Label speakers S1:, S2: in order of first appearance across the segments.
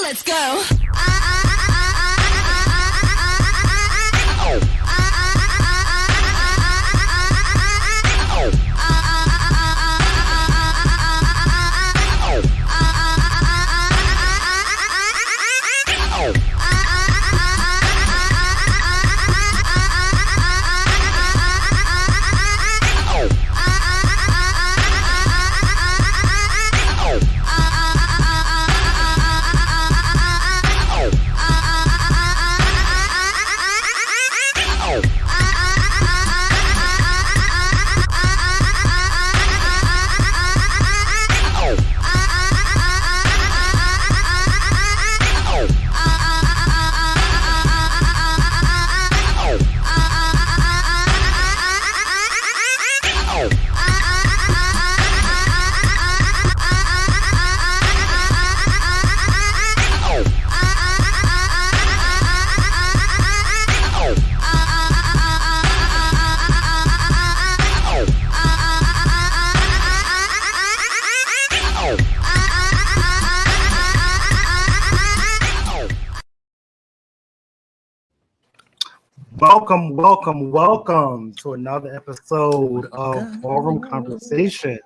S1: Let's go.
S2: Welcome to another episode of Ballroom Conversations.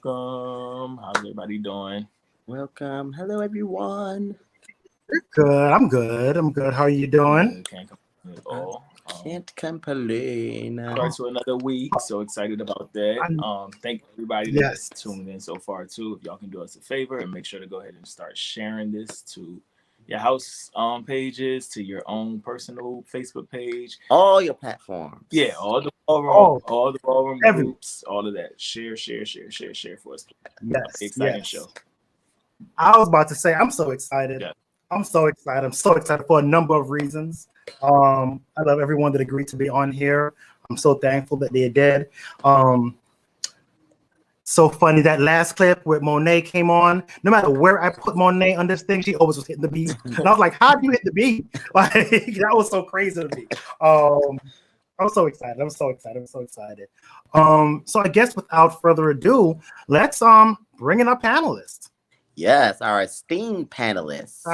S3: Welcome. How's everybody doing?
S4: Welcome. Hello, everyone.
S2: Good. I'm good. How are you doing?
S3: Can't complain at all.
S4: Can't complain.
S3: Start to another week. So excited about that. Thank everybody that's tuned in so far too. If y'all can do us a favor and make sure to go ahead and start sharing this to your house pages, to your own personal Facebook page,
S4: all your platforms.
S3: Yeah, all the ballroom groups, all of that. Share for us.
S2: Yes,
S3: exciting show.
S2: I was about to say I'm so excited.
S3: Yeah.
S2: I'm so excited for a number of reasons. I love everyone that agreed to be on here. I'm so thankful that they did. So funny, that last clip where Monet came on, no matter where I put Monet on this thing, she always was hitting the beat. And I was like, how do you hit the beat? Like, that was so crazy to me. I'm so excited. So I guess without further ado, let's bring in our panelists.
S4: Yes, our esteemed panelists.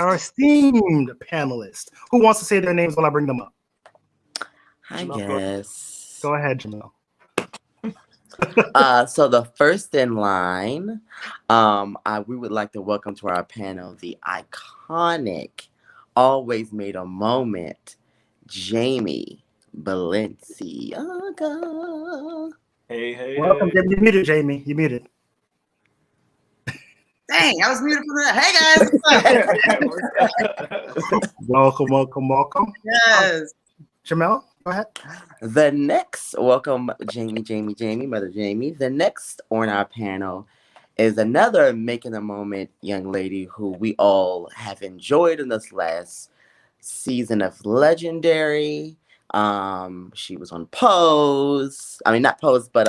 S2: Who wants to say their names while I bring them up?
S4: I guess.
S2: Go ahead, Jamel.
S4: So the first in line, we would like to welcome to our panel the iconic, always made a moment, Jamie Balenciaga.
S3: Hey.
S2: Welcome, Jamie. You muted, Jamie. You muted.
S5: Dang, I was muted for that. Hey, guys.
S2: Welcome.
S5: Yes.
S2: Jamel, go ahead.
S4: The next, welcome, Mother Jamie. The next on our panel is another making a moment young lady who we all have enjoyed in this last season of Legendary. She was on Pose. I mean, not Pose, but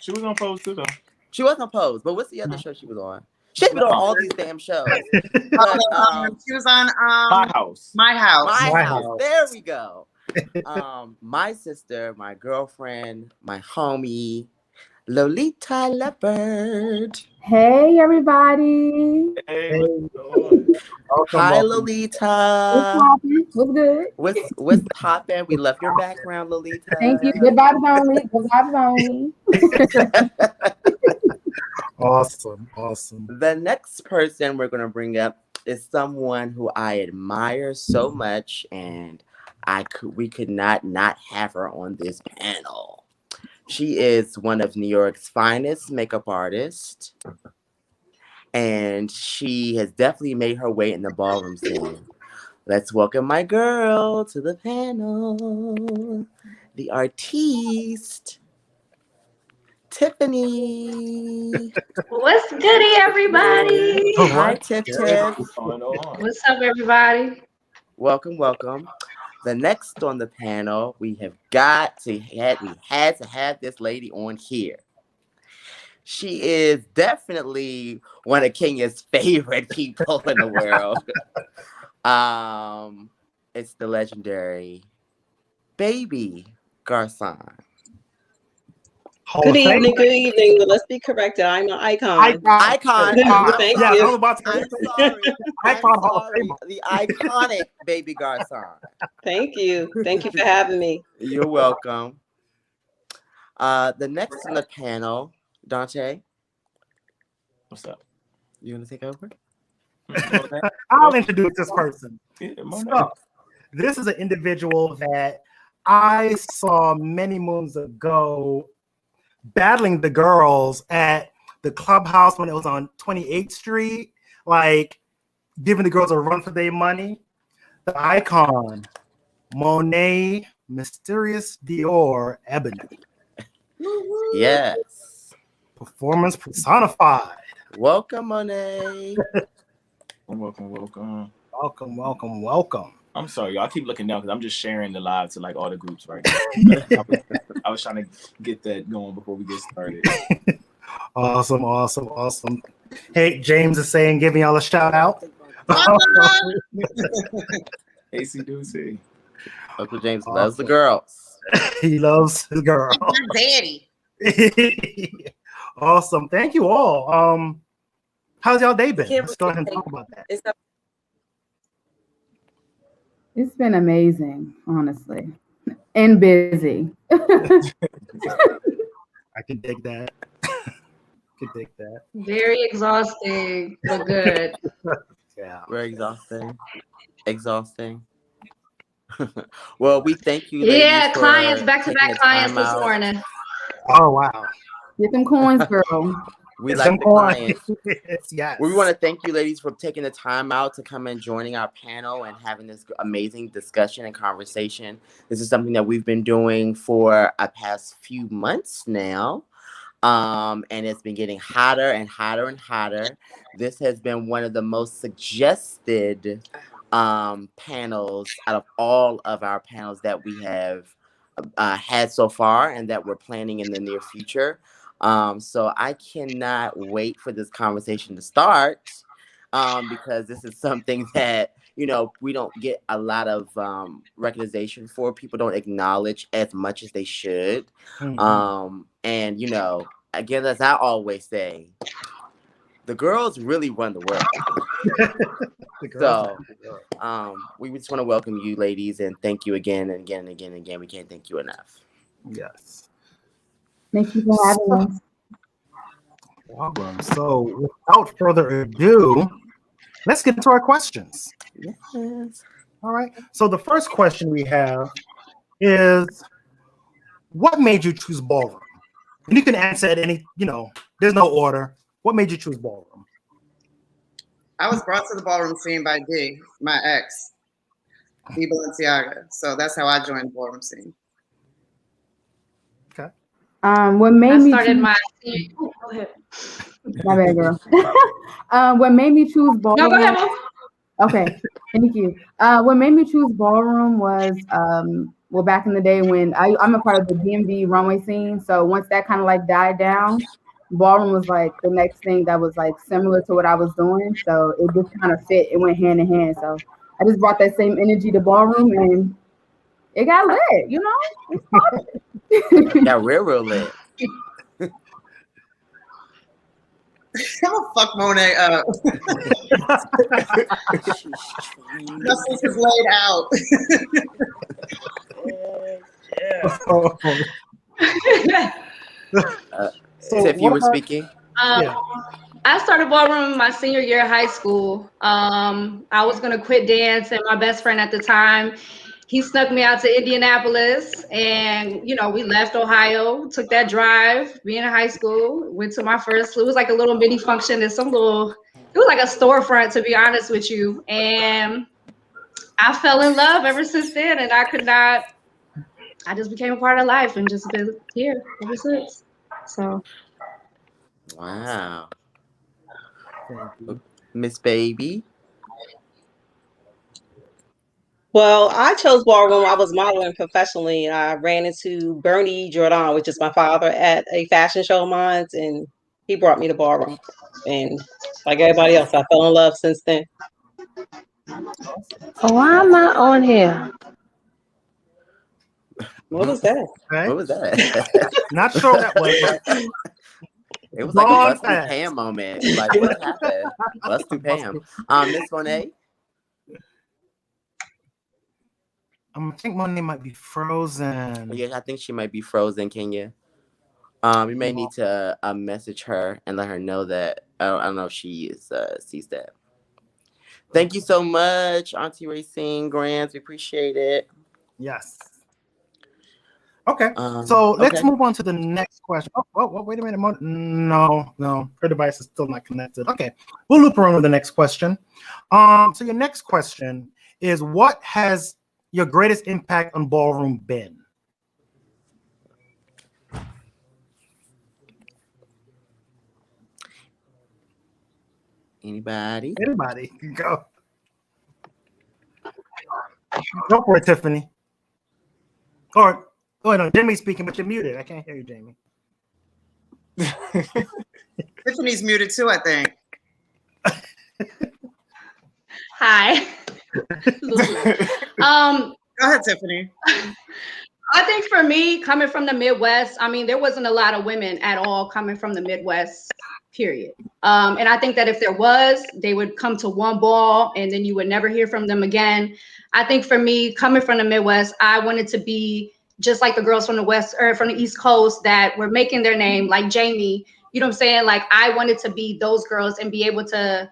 S3: she was on Pose too, though.
S4: She was on Pose, but what's the other show she was on? She's been on all these damn shows. But,
S5: she was on My House.
S4: There we go. My sister, my girlfriend, my homie, Lolita Leopard.
S6: Hey, everybody.
S3: Hey.
S4: Hi, Lolita.
S6: What's good?
S4: What's poppin'? We love your background, Lolita.
S6: Thank you. Good vibes only.
S2: Awesome.
S4: The next person we're going to bring up is someone who I admire so much, and we could not have her on this panel. She is one of New York's finest makeup artists, and she has definitely made her way in the ballroom scene. Let's welcome my girl to the panel, the artiste, Tiffany.
S7: What's goody, everybody?
S4: Hi, Tiff.
S7: What's up, everybody?
S4: Welcome. The next on the panel, we had to have this lady on here. She is definitely one of Kenya's favorite people in the world. It's the legendary Baby Garcon.
S5: Good evening, good evening. Well, let's be corrected. I'm an icon.
S4: Icon.
S5: Thank
S2: yeah,
S5: you.
S2: I was about to
S4: I'm sorry.
S2: Icon
S4: I'm
S2: Hall of
S4: sorry. The iconic Baby Garcon.
S5: Thank you. Thank you for having me.
S4: You're welcome. The next on the panel, Dante.
S3: What's up?
S4: You want to take over?
S2: I'll introduce this person.
S3: Yeah,
S2: So, this is an individual that I saw many moons ago battling the girls at the clubhouse when it was on 28th Street, like giving the girls a run for their money. The icon, Monet Mysterious Dior Ebony.
S4: Yes.
S2: Performance personified.
S4: Welcome, Monet.
S3: Welcome.
S2: Welcome.
S3: I'm sorry, y'all. I keep looking down because I'm just sharing the live to like all the groups right now. I was trying to get that going before we get started.
S2: Awesome. Hey, James is saying, giving y'all a shout out.
S3: AC Doozy.
S4: Uncle James loves the girls.
S2: He loves his girl.
S5: Daddy.
S2: Awesome. Thank you all. How's y'all day been? Let's go ahead and talk about that.
S6: It's been amazing, honestly, and busy.
S2: I can dig that.
S7: Very exhausting, but good.
S2: Yeah.
S4: Very exhausting. Well, we thank you. Yeah,
S7: clients, back-to-back clients this morning.
S2: Oh wow.
S6: Get them coins, girl.
S4: We like the clients.
S2: Yes.
S4: We want to thank you, ladies, for taking the time out to come and joining our panel and having this amazing discussion and conversation. This is something that we've been doing for a past few months now. And it's been getting hotter and hotter and hotter. This has been one of the most suggested panels out of all of our panels that we have had so far and that we're planning in the near future. So I cannot wait for this conversation to start because this is something that, you know, we don't get a lot of recognition for. People don't acknowledge as much as they should. And, you know, again, as I always say, the girls really run the world. So we just want to welcome you, ladies, and thank you again and again and again and again. We can't thank you enough.
S2: Yes.
S6: Thank you for having us.
S2: Problem. So without further ado, let's get into our questions.
S4: Yes.
S2: All right. So the first question we have is, what made you choose ballroom? And you can answer at any, you know, there's no order. What made you choose ballroom?
S5: I was brought to the ballroom scene by D, my ex, D Balenciaga. So that's how I joined the ballroom scene.
S2: Okay.
S6: What made me
S7: started
S6: choose...
S7: Go ahead.
S6: My bad, girl. What made me choose ballroom?
S7: No, go ahead, Mom.
S6: Okay, thank you. What made me choose ballroom was, well, back in the day when I'm a part of the DMV runway scene. So once that kind of like died down, ballroom was like the next thing that was like similar to what I was doing. So it just kind of fit. It went hand in hand. So I just brought that same energy to ballroom and it got lit, you know?
S4: It got real lit.
S5: I'm gonna fuck Monet up. Justice is laid out.
S4: Tiff, you were speaking?
S7: I started ballroom my senior year of high school. I was gonna quit dance, and my best friend at the time, he snuck me out to Indianapolis, and you know, we left Ohio, took that drive, being in high school, went to my first, it was like a little mini function in some little, it was like a storefront, to be honest with you. And I fell in love ever since then, and I just became a part of life and just been here ever since. So.
S4: Wow. Miss Baby.
S5: Well, I chose ballroom. I was modeling professionally. I ran into Bernie Jordan, which is my father, at a fashion show of mine, and he brought me to ballroom. And like everybody else, I fell in love since then.
S7: Why am I on here?
S5: What was that?
S2: Okay.
S4: What was that?
S2: Not sure what that was, but
S4: It was like a
S2: Gone
S4: bust through
S2: fast.
S4: Pam moment. Like, what happened? Bust through Pam. Miss Monet?
S2: I think Monet might be frozen.
S4: Yeah, I think she might be frozen, Kenya. You may need to message her and let her know that. I don't know if she sees that. Thank you so much, Auntie Racine Grants. We appreciate it.
S2: Yes. Okay. So let's
S4: okay.
S2: move on to the next question. Oh, wait a minute. No. Her device is still not connected. Okay. We'll loop around with the next question. So your next question is, what has your greatest impact on ballroom been?
S4: Anybody?
S2: Anybody can go. Go for it, Tiffany. Or, oh no, Jimmy's speaking, but you're muted. I can't hear you, Jamie.
S1: Tiffany's muted too, I think.
S7: Hi.
S1: Go ahead, Tiffany.
S7: I think for me, coming from the Midwest, I mean, there wasn't a lot of women at all coming from the Midwest, period. And I think that if there was, they would come to one ball and then you would never hear from them again. I think for me, coming from the Midwest, I wanted to be just like the girls from the West or from the East Coast that were making their name, like Jamie. You know what I'm saying? Like, I wanted to be those girls and be able to,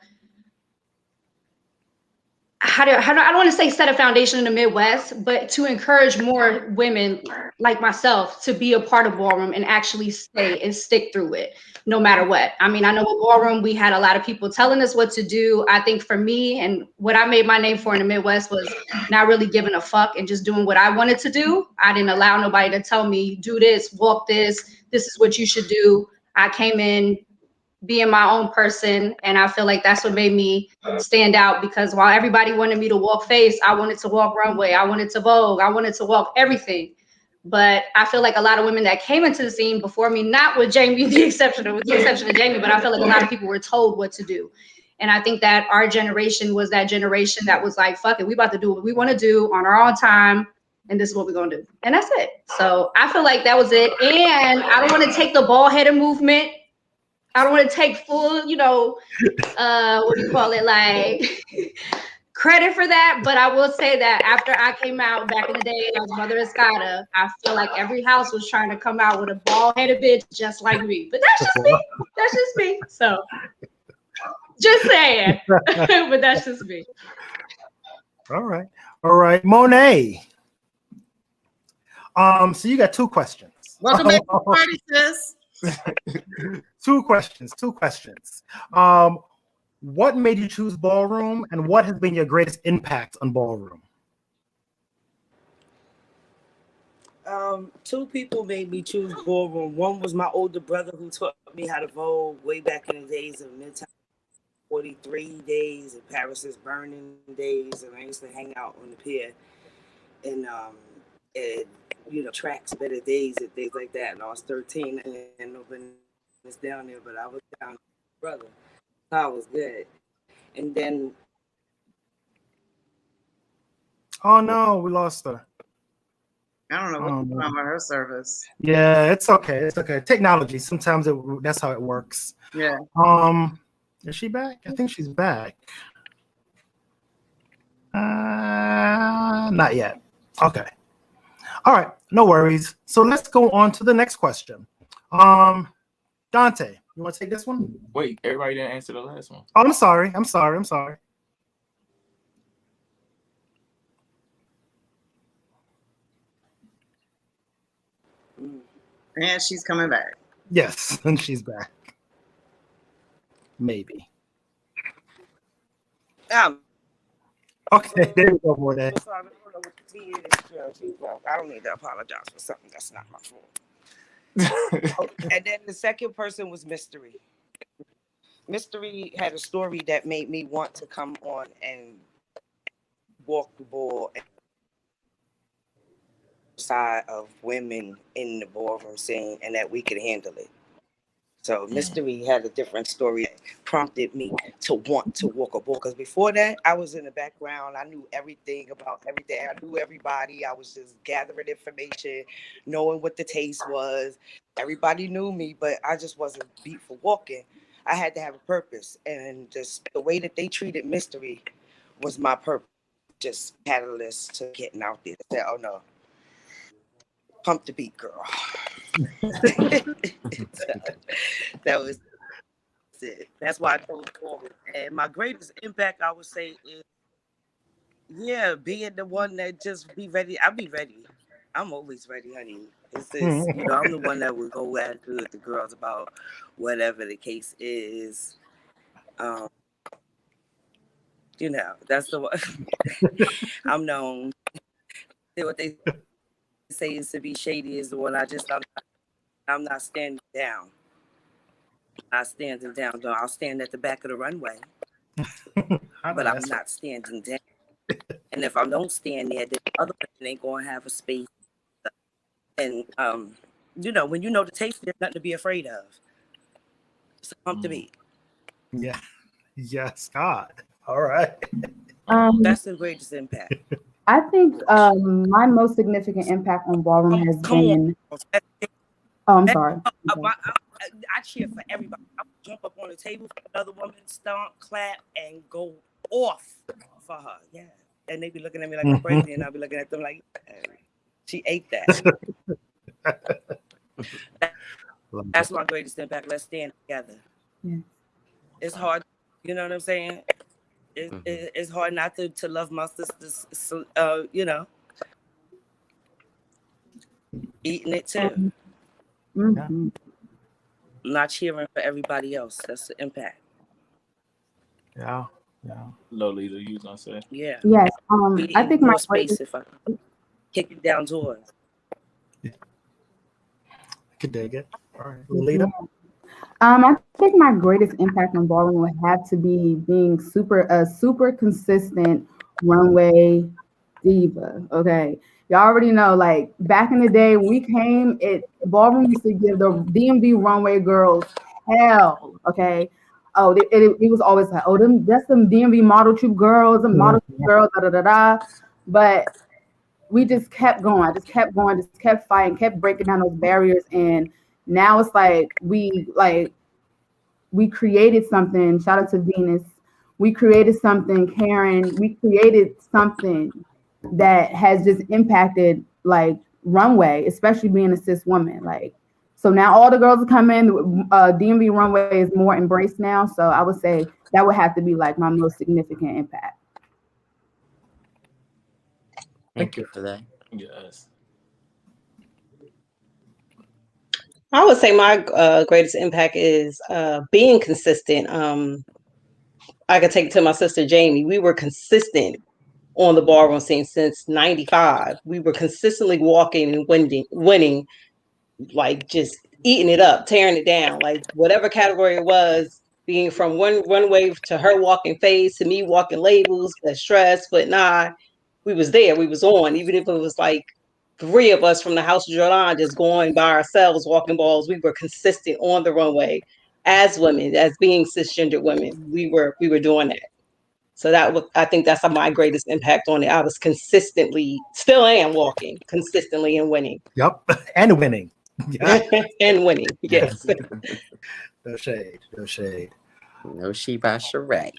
S7: I don't want to say set a foundation in the Midwest, but to encourage more women like myself to be a part of ballroom and actually stay and stick through it no matter what. I mean, I know with ballroom, we had a lot of people telling us what to do. I think for me and what I made my name for in the Midwest was not really giving a fuck and just doing what I wanted to do. I didn't allow nobody to tell me, do this, walk this is what you should do. I came in being my own person. And I feel like that's what made me stand out, because while everybody wanted me to walk face, I wanted to walk runway. I wanted to Vogue. I wanted to walk everything. But I feel like a lot of women that came into the scene before me, not with Jamie, with the exception of Jamie, but I feel like a lot of people were told what to do. And I think that our generation was that generation that was like, fuck it, we about to do what we want to do on our own time. And this is what we're going to do. And that's it. So I feel like that was it. And I don't want to take the ball-headed movement. I don't want to take full, what do you call it, like credit for that. But I will say that after I came out back in the day, I was Mother Escada. I feel like every house was trying to come out with a bald-headed bitch just like me. But that's just me. That's just me. So just saying. But that's just me.
S2: All right. Monet. So you got two questions.
S1: Welcome back to the party, sis.
S2: Two questions. What made you choose ballroom, and what has been your greatest impact on ballroom?
S8: Two people made me choose ballroom. One was my older brother, who taught me how to Vogue way back in the days of Midtown 43 days and Paris's Burning days, and I used to hang out on the pier and tracks, better days and things like that. And I was 13 and nobody was down there, but I was down with my brother. So I was good. And then
S2: Oh no, we lost her.
S1: I don't know what's going on with her service.
S2: Yeah, it's okay. Technology. Sometimes that's how it works.
S1: Yeah.
S2: Is she back? I think she's back. Not yet. Okay. All right. No worries. So let's go on to the next question. Dante, you want to take this one?
S3: Wait, everybody didn't answer the last one.
S2: Oh, I'm sorry.
S1: And she's coming back.
S2: Yes, and she's back. Maybe. Okay, there we go, Monet.
S8: I don't need to apologize for something that's not my fault. And then the second person was Mystery. Mystery had a story that made me want to come on and walk the ball side of women in the ballroom scene, and that we could handle it. So Mystery had a different story that prompted me to want to walk a ball. Because before that, I was in the background. I knew everything about everything. I knew everybody. I was just gathering information, knowing what the taste was. Everybody knew me, but I just wasn't beat for walking. I had to have a purpose. And just the way that they treated Mystery was my purpose. Just catalyst to getting out there. Say, oh no, pump the beat, girl. So, that was it. That's why I told forward. And my greatest impact, I would say, is being the one that just be ready. I'll be ready. I'm always ready, honey. I'm the one that would go at the girls about whatever the case is. That's the one. I'm known. What they say is to be shady is the one I'm not standing down. Not standing down. No, I'll stand at the back of the runway. But I'm not standing down. And if I don't stand there, then the other person ain't going to have a space. And, when you know the taste, there's nothing to be afraid of. So pump the beat.
S2: Yeah. Yes, God. All right.
S8: That's the greatest impact.
S6: I think my most significant impact on ballroom has been. Oh, I'm sorry.
S8: I cheer for everybody. I would jump up on the table for another woman, stomp, clap, and go off for her. Yeah. And they be looking at me like I'm crazy, and I'll be looking at them like, hey, she ate that. That's my greatest impact. Let's stand together.
S6: Yeah.
S8: It's hard. You know what I'm saying? It's hard not to love my sisters, eating it too.
S6: Mm-hmm.
S8: I'm not cheering for everybody else. That's the impact.
S2: Yeah.
S3: Lolita, you was gonna say?
S8: Yeah.
S6: Yes. I think my
S8: space if I kick it down doors.
S2: I could dig it. All right, Lolita.
S6: I think my greatest impact on ballroom would have to be being a super consistent runway diva. Okay. Y'all already know, like back in the day when we came, ballroom used to give the DMV runway girls hell. Okay. Oh, it was always like, oh, that's some DMV model troop girls, and model troop girls, da da da da. But we just kept going, just kept fighting, kept breaking down those barriers. And now it's like we created something. Shout out to Venus. We created something, Karen. We created something that has just impacted like runway, especially being a cis woman. Like, so now all the girls are coming. DMV runway is more embraced now. So I would say that would have to be like my most significant impact.
S4: Thank you for that.
S3: Yes.
S5: I would say my greatest impact is being consistent. I could take it to my sister Jamie. We were consistent on the ballroom scene since '95. We were consistently walking and winning, like just eating it up, tearing it down, like whatever category it was, being from one runway to her walking phase to me walking labels, but stress, but nah, we was there, we was on, even if it was like 3 of us from the House of Jordan just going by ourselves, walking balls, we were consistent on the runway as women, as being cisgendered women. We were doing that. So I think that's my greatest impact on it. I was still am walking consistently and winning.
S2: Yep, and winning. Yeah.
S5: And winning, yes.
S2: No shade.
S4: No, she by Sheree.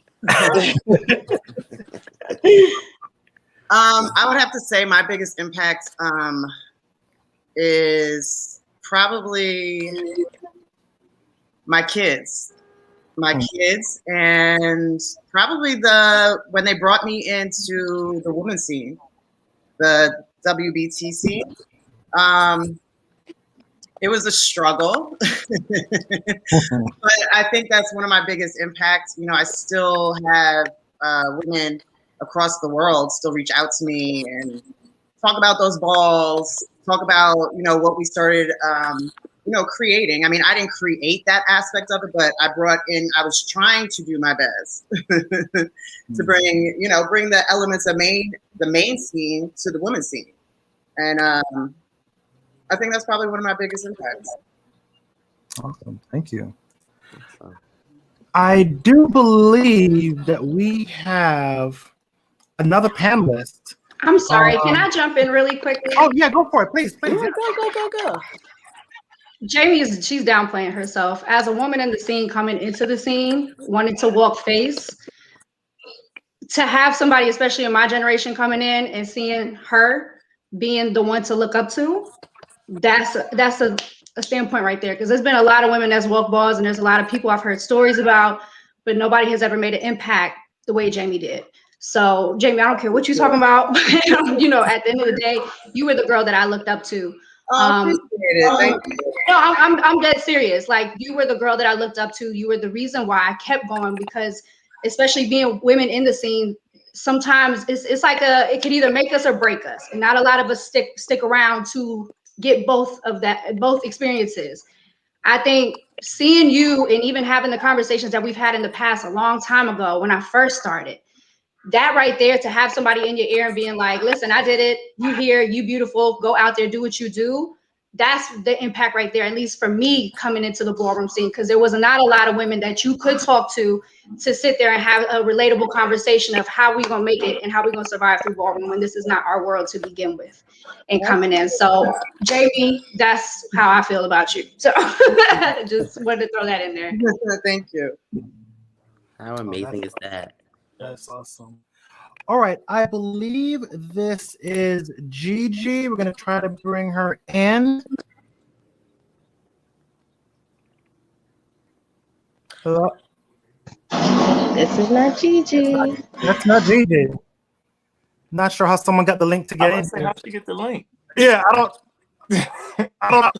S1: I would have to say my biggest impact is probably my kids. And probably when they brought me into the women's scene, the WBT scene. It was a struggle, but I think that's one of my biggest impacts. I still have women across the world still reach out to me and talk about those balls, talk about, what we started, creating. I mean, I didn't create that aspect of it, but I was trying to do my best to bring the elements of the main scene to the women's scene. And I think that's probably one of my biggest impacts.
S2: Awesome. Thank you.
S4: Awesome.
S2: I do believe that we have another panelist.
S7: I'm sorry. Can I jump in really quickly?
S2: Oh yeah, go for it, please.
S4: Yeah, go.
S7: She's downplaying herself. As a woman in the scene, coming into the scene, wanting to walk face, to have somebody, especially in my generation, coming in and seeing her being the one to look up to, that's a standpoint right there. Because there's been a lot of women that's walked balls, and there's a lot of people I've heard stories about, but nobody has ever made an impact the way Jamie did. So, Jamie, I don't care what you're talking about. You know, at the end of the day, you were the girl that I looked up to.
S1: Appreciate it. Thank you.
S7: No, I'm dead serious. Like, you were the girl that I looked up to. You were the reason why I kept going, because especially being women in the scene, sometimes it's like it could either make us or break us. And not a lot of us stick around to get both experiences. I think seeing you and even having the conversations that we've had in the past a long time ago when I first started, that right there, to have somebody in your ear and being like, listen, I did it. You here, you beautiful, go out there, do what you do. That's the impact right there, at least for me coming into the ballroom scene, because there was not a lot of women that you could talk to sit there and have a relatable conversation of how we gonna make it and how we gonna survive through ballroom when this is not our world to begin with and coming in. So Jamie, that's how I feel about you. So just wanted to throw that in there.
S1: Thank you.
S4: How amazing is that?
S2: That's awesome. All right, I believe this is Gigi. We're gonna try to bring her in. Hello?
S9: This is not Gigi.
S2: That's not Gigi. Not sure how someone got the link to get in.
S3: How'd you get the link?
S2: Yeah, I don't know.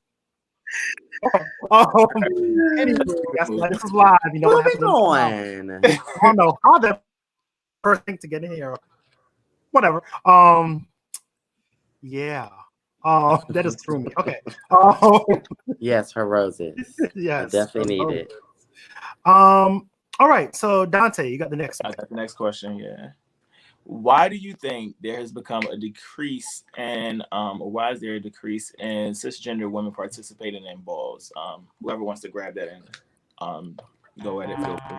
S2: Anyway, this is live. You know what
S4: Moving on.
S2: I don't know how the first thing to get in here. Whatever. Yeah. That is through me. Okay.
S4: Yes, her roses.
S2: Yes.
S4: I definitely need it.
S2: All right. So Dante, you got the next one.
S3: I got the next question. Yeah. Why do you think there has become a decrease in, or why is there a decrease in cisgender women participating in balls? Whoever wants to grab that and go at it, feel free.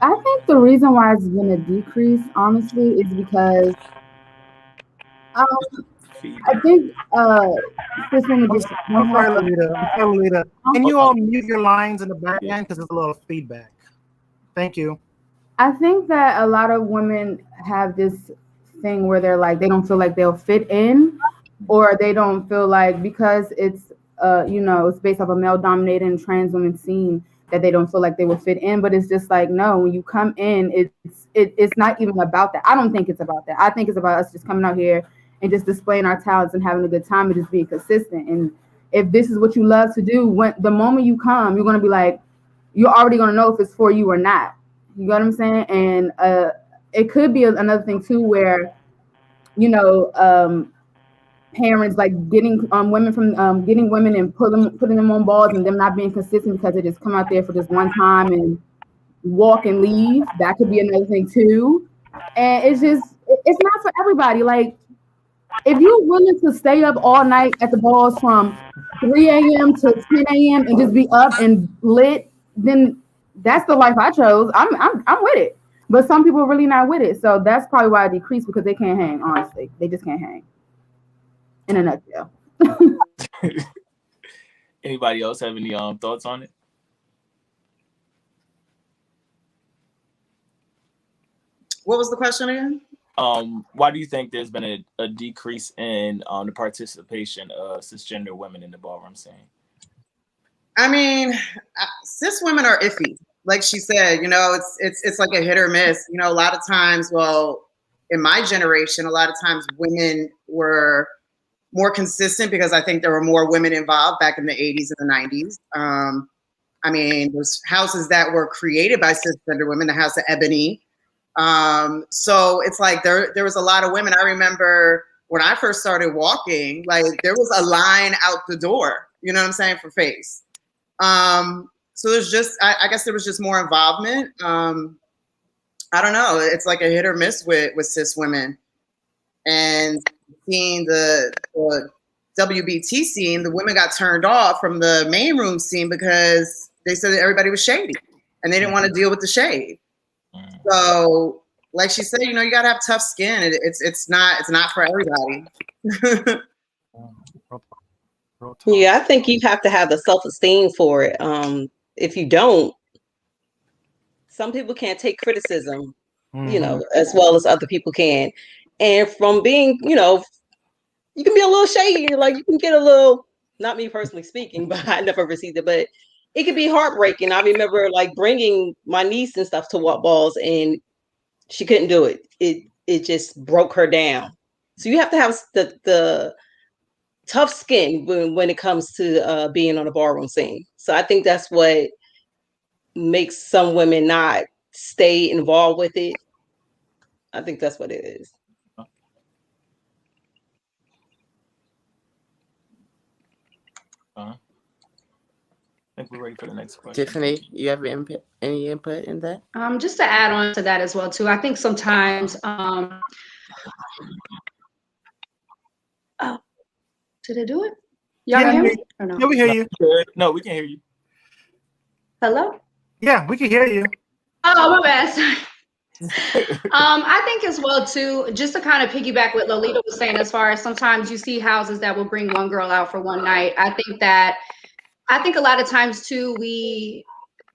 S6: I think the reason why it's been a decrease, honestly, is because I think this one just.
S2: I'm sorry, Lolita. Can you all mute your lines in the back end because there's a lot of feedback? Thank you.
S6: I think that a lot of women have this thing where they're like, they don't feel like they'll fit in, or they don't feel like, because it's it's based off a male dominated and trans women scene, that they don't feel like they will fit in. But it's just like, no, when you come in, it's not even about that. I don't think it's about that. I think it's about us just coming out here and just displaying our talents and having a good time and just being consistent. And if this is what you love to do, when the moment you come, you're gonna be like, you're already gonna know if it's for you or not. You know what I'm saying? And it could be another thing too, where parents like getting women from getting women and putting them on balls and them not being consistent because they just come out there for just one time and walk and leave. That could be another thing too. And it's not for everybody. Like, if you're willing to stay up all night at the balls from 3 a.m. to 10 a.m. and just be up and lit, then that's the life I chose. I'm with it. But some people are really not with it. So that's probably why I decreased, because they can't hang, honestly. They just can't hang. In a nutshell.
S3: Anybody else have any thoughts on it?
S1: What was the question again?
S3: Why do you think there's been a decrease in the participation of cisgender women in the ballroom scene?
S1: I mean, cis women are iffy. Like she said, it's like a hit or miss. A lot of times, well, in my generation, a lot of times women were more consistent because I think there were more women involved back in the 80s and the 90s. I mean, there's houses that were created by cisgender women, the House of Ebony. So it's like there was a lot of women. I remember when I first started walking, like there was a line out the door, you know what I'm saying, for face. So there's just, I guess there was just more involvement. I don't know. It's like a hit or miss with cis women. and seeing the WBT scene, the women got turned off from the main room scene because they said that everybody was shady and they didn't want to deal with the shade. So, like she said, you know, you gotta have tough skin. It's not for everybody.
S5: Yeah, I think you have to have the self-esteem for it. If you don't, some people can't take criticism, you know, as well as other people can. And from being, you know, you can be a little shady, like you can get a little, not me personally speaking, but I never received it, but it can be heartbreaking. I remember like bringing my niece and stuff to what balls and she couldn't do it. It just broke her down. So you have to have the tough skin when it comes to being on a ballroom scene. So I think that's what makes some women not stay involved with it. I think that's what it is.
S3: I think we're ready for the next question.
S4: Tiffany, you have any input in that?
S7: Just to add on to that as well too, I think sometimes oh, did it do it? Y'all hear me or no?
S2: Yeah, we hear you.
S3: No, we can hear you.
S7: Hello?
S2: Yeah, we can hear you.
S7: Oh, my bad. Sorry. I think as well too, just to kind of piggyback what Lolita was saying, as far as sometimes you see houses that will bring one girl out for one night. I think a lot of times too,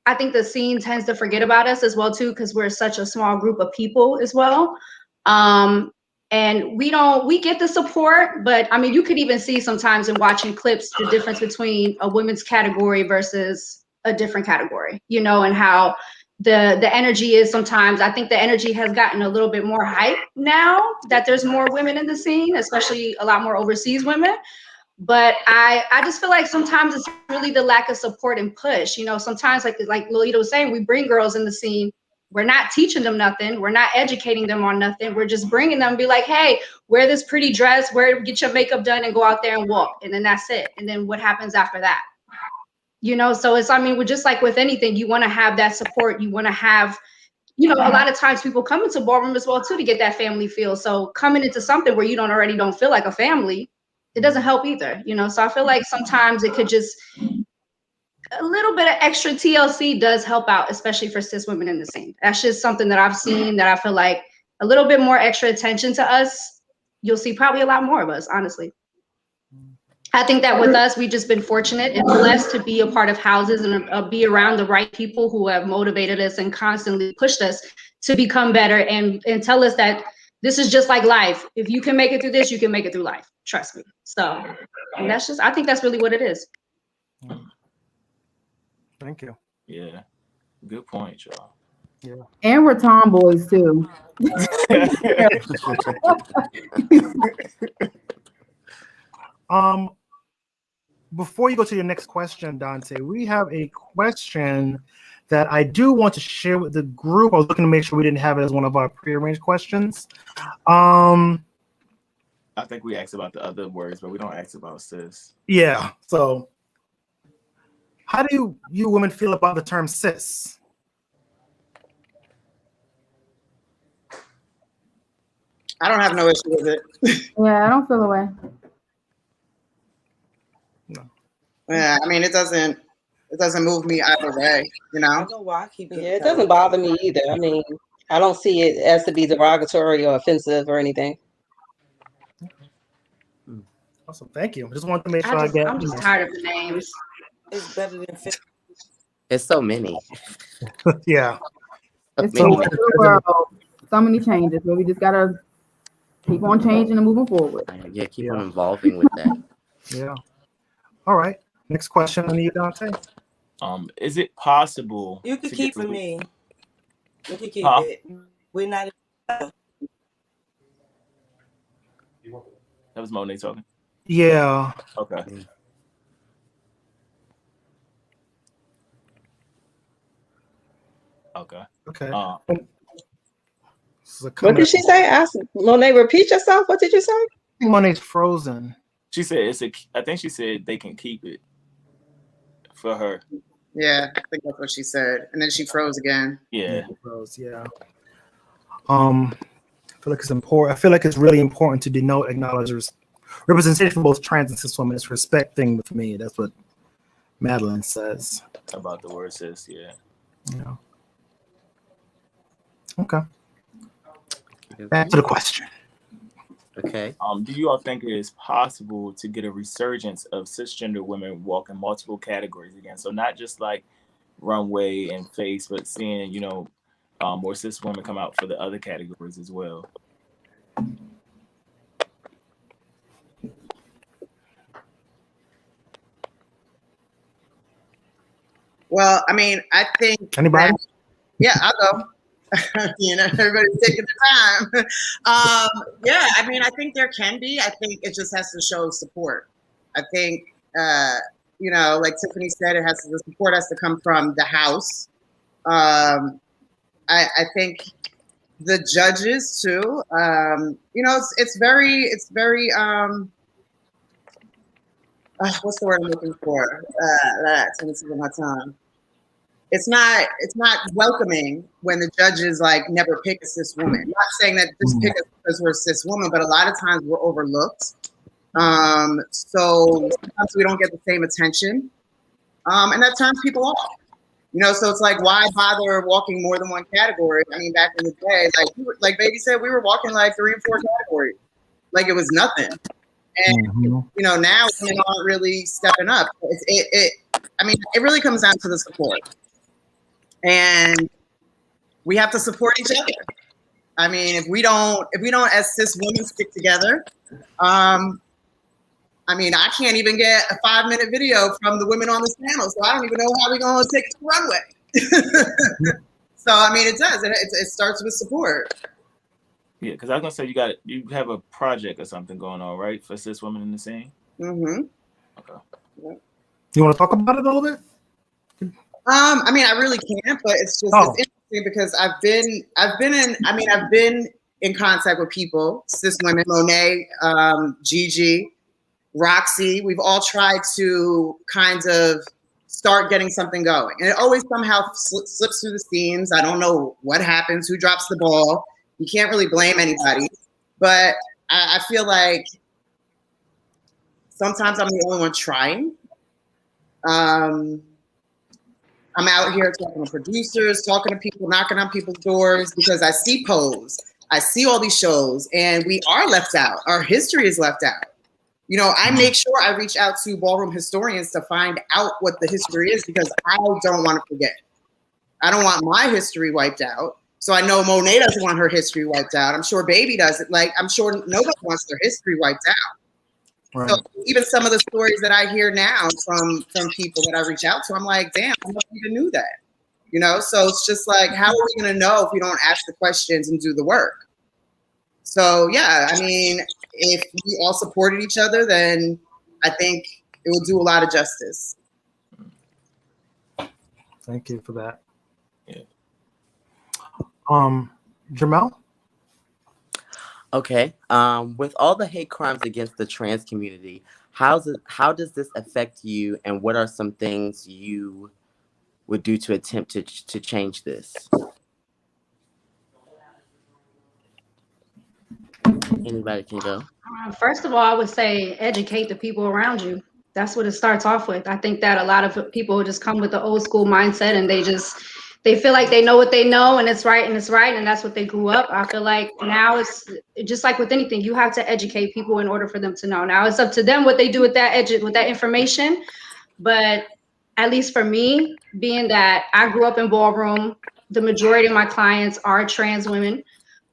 S7: I think the scene tends to forget about us as well too, because we're such a small group of people as well. And we get the support, but I mean, you could even see sometimes in watching clips, the difference between a women's category versus a different category, you know, and how the energy is sometimes. I think the energy has gotten a little bit more hype now that there's more women in the scene, especially a lot more overseas women. But I just feel like sometimes it's really the lack of support and push. You know, sometimes like Lolita was saying, we bring girls in the scene. We're not teaching them nothing. We're not educating them on nothing. We're just bringing them and be like, hey, wear this pretty dress, get your makeup done and go out there and walk. And then that's it. And then what happens after that? You know, so it's, I mean, we're just like with anything, you want to have that support. You want to have, you know, a lot of times people come into ballroom as well too, to get that family feel. So coming into something where you don't feel like a family, it doesn't help either, you know? So I feel like sometimes it could just, a little bit of extra TLC does help out, especially for cis women in the scene. That's just something that I've seen that I feel like a little bit more extra attention to us, you'll see probably a lot more of us, honestly. I think that with us, we've just been fortunate and blessed to be a part of houses and be around the right people who have motivated us and constantly pushed us to become better and tell us that this is just like life. If you can make it through this, you can make it through life. Trust me. So, and that's just, I think that's really what it is.
S2: Thank you.
S3: Yeah. Good point, y'all.
S2: Yeah.
S6: And we're tomboys too.
S2: Before you go to your next question, Dante, we have a question that I do want to share with the group. I was looking to make sure we didn't have it as one of our prearranged questions.
S3: I think we asked about the other words, but we don't ask about cis.
S2: Yeah. So, how do you women feel about the term cis?
S1: I don't have no issue with it.
S6: Yeah, I don't feel away.
S2: No.
S1: Yeah, I mean, it doesn't move me either way, you know?
S8: I know why I keep it.
S5: Yeah, it doesn't bother me either. I mean, I don't see it as to be derogatory or offensive or anything.
S2: Awesome, thank you. I just wanted to make sure
S7: I'm just tired of the names.
S8: It's better than 50.
S4: It's so many.
S2: Yeah.
S6: It's so many world, so many changes, but we just gotta keep on changing and moving forward.
S4: Yeah, keep on evolving with that.
S2: Yeah. All right. Next question on you, Dante.
S3: Is it possible?
S8: You can keep for me. You can keep it. We're not.
S3: That was Monet talking.
S2: Yeah.
S3: Okay. Okay.
S2: Okay.
S5: What did she say? Ask Monet, repeat yourself. What did you say?
S2: I think Monet's frozen.
S3: She said I think she said they can keep it for her.
S1: Yeah, I think that's what she said. And then she froze again.
S3: Yeah.
S2: Froze, yeah. feel like it's important. I feel like it's really important to denote, acknowledge representation for both trans and cis women. It's a respect thing with me. That's what Madeline says.
S3: About the word cis, yeah.
S2: Yeah. Okay. Back to the question.
S4: Okay.
S3: Do you all think it is possible to get a resurgence of cisgender women walking multiple categories again? So not just like runway and face, but seeing, more cis women come out for the other categories as well.
S1: Well, I mean, I think
S2: anybody.
S1: Yeah, I'll go. Everybody's taking the time. Yeah, I mean, I think there can be. I think it just has to show support. I think, like Tiffany said, the support has to come from the house. I think the judges too. It's very. What's the word I'm looking for? That's my time. It's not welcoming when the judges like never pick a cis woman. I'm not saying that just pick us because we're a cis woman, but a lot of times we're overlooked. So sometimes we don't get the same attention. And that turns people off. So it's like, why bother walking more than one category? I mean, back in the day, like Baby said, we were walking like 3 or 4 categories. Like it was nothing. And now women aren't really stepping up. It really comes down to the support. And we have to support each other. I mean, if we don't as cis women stick together, I can't even get a 5-minute video from the women on this panel, so I don't even know how we're going to take it to the runway. So, it does. It starts with support.
S3: Yeah, because I was gonna say you have a project or something going on, right, for cis women in the scene.
S1: Mm-hmm.
S3: Okay.
S1: Yeah.
S2: You want to talk about it a little bit?
S1: I really can't, but it's just it's interesting because I've been in contact with people, cis women, Monet, Gigi, Roxy. We've all tried to kind of start getting something going, and it always somehow slips through the seams. I don't know what happens, who drops the ball. You can't really blame anybody, but I feel like sometimes I'm the only one trying. I'm out here talking to producers, talking to people, knocking on people's doors because I see Pose, I see all these shows, and we are left out. Our history is left out. I make sure I reach out to ballroom historians to find out what the history is because I don't want to forget. I don't want my history wiped out. So I know Monet doesn't want her history wiped out. I'm sure Baby doesn't. I'm sure nobody wants their history wiped out. Right. So even some of the stories that I hear now from people that I reach out to, I'm like, damn, I never even knew that. So it's just like, how are we going to know if we don't ask the questions and do the work? So yeah, if we all supported each other, then I think it will do a lot of justice.
S2: Thank you for that.
S3: Yeah.
S2: Jamel?
S4: Okay. With all the hate crimes against the trans community, how does this affect you, and what are some things you would do to attempt to change this? Anybody can go.
S7: First of all, I would say educate the people around you. That's what it starts off with. I think that a lot of people just come with the old school mindset and they feel like they know what they know and it's right and that's what they grew up. I feel like now it's just like with anything, you have to educate people in order for them to know. Now it's up to them what they do with that information. But at least for me, being that I grew up in ballroom, the majority of my clients are trans women,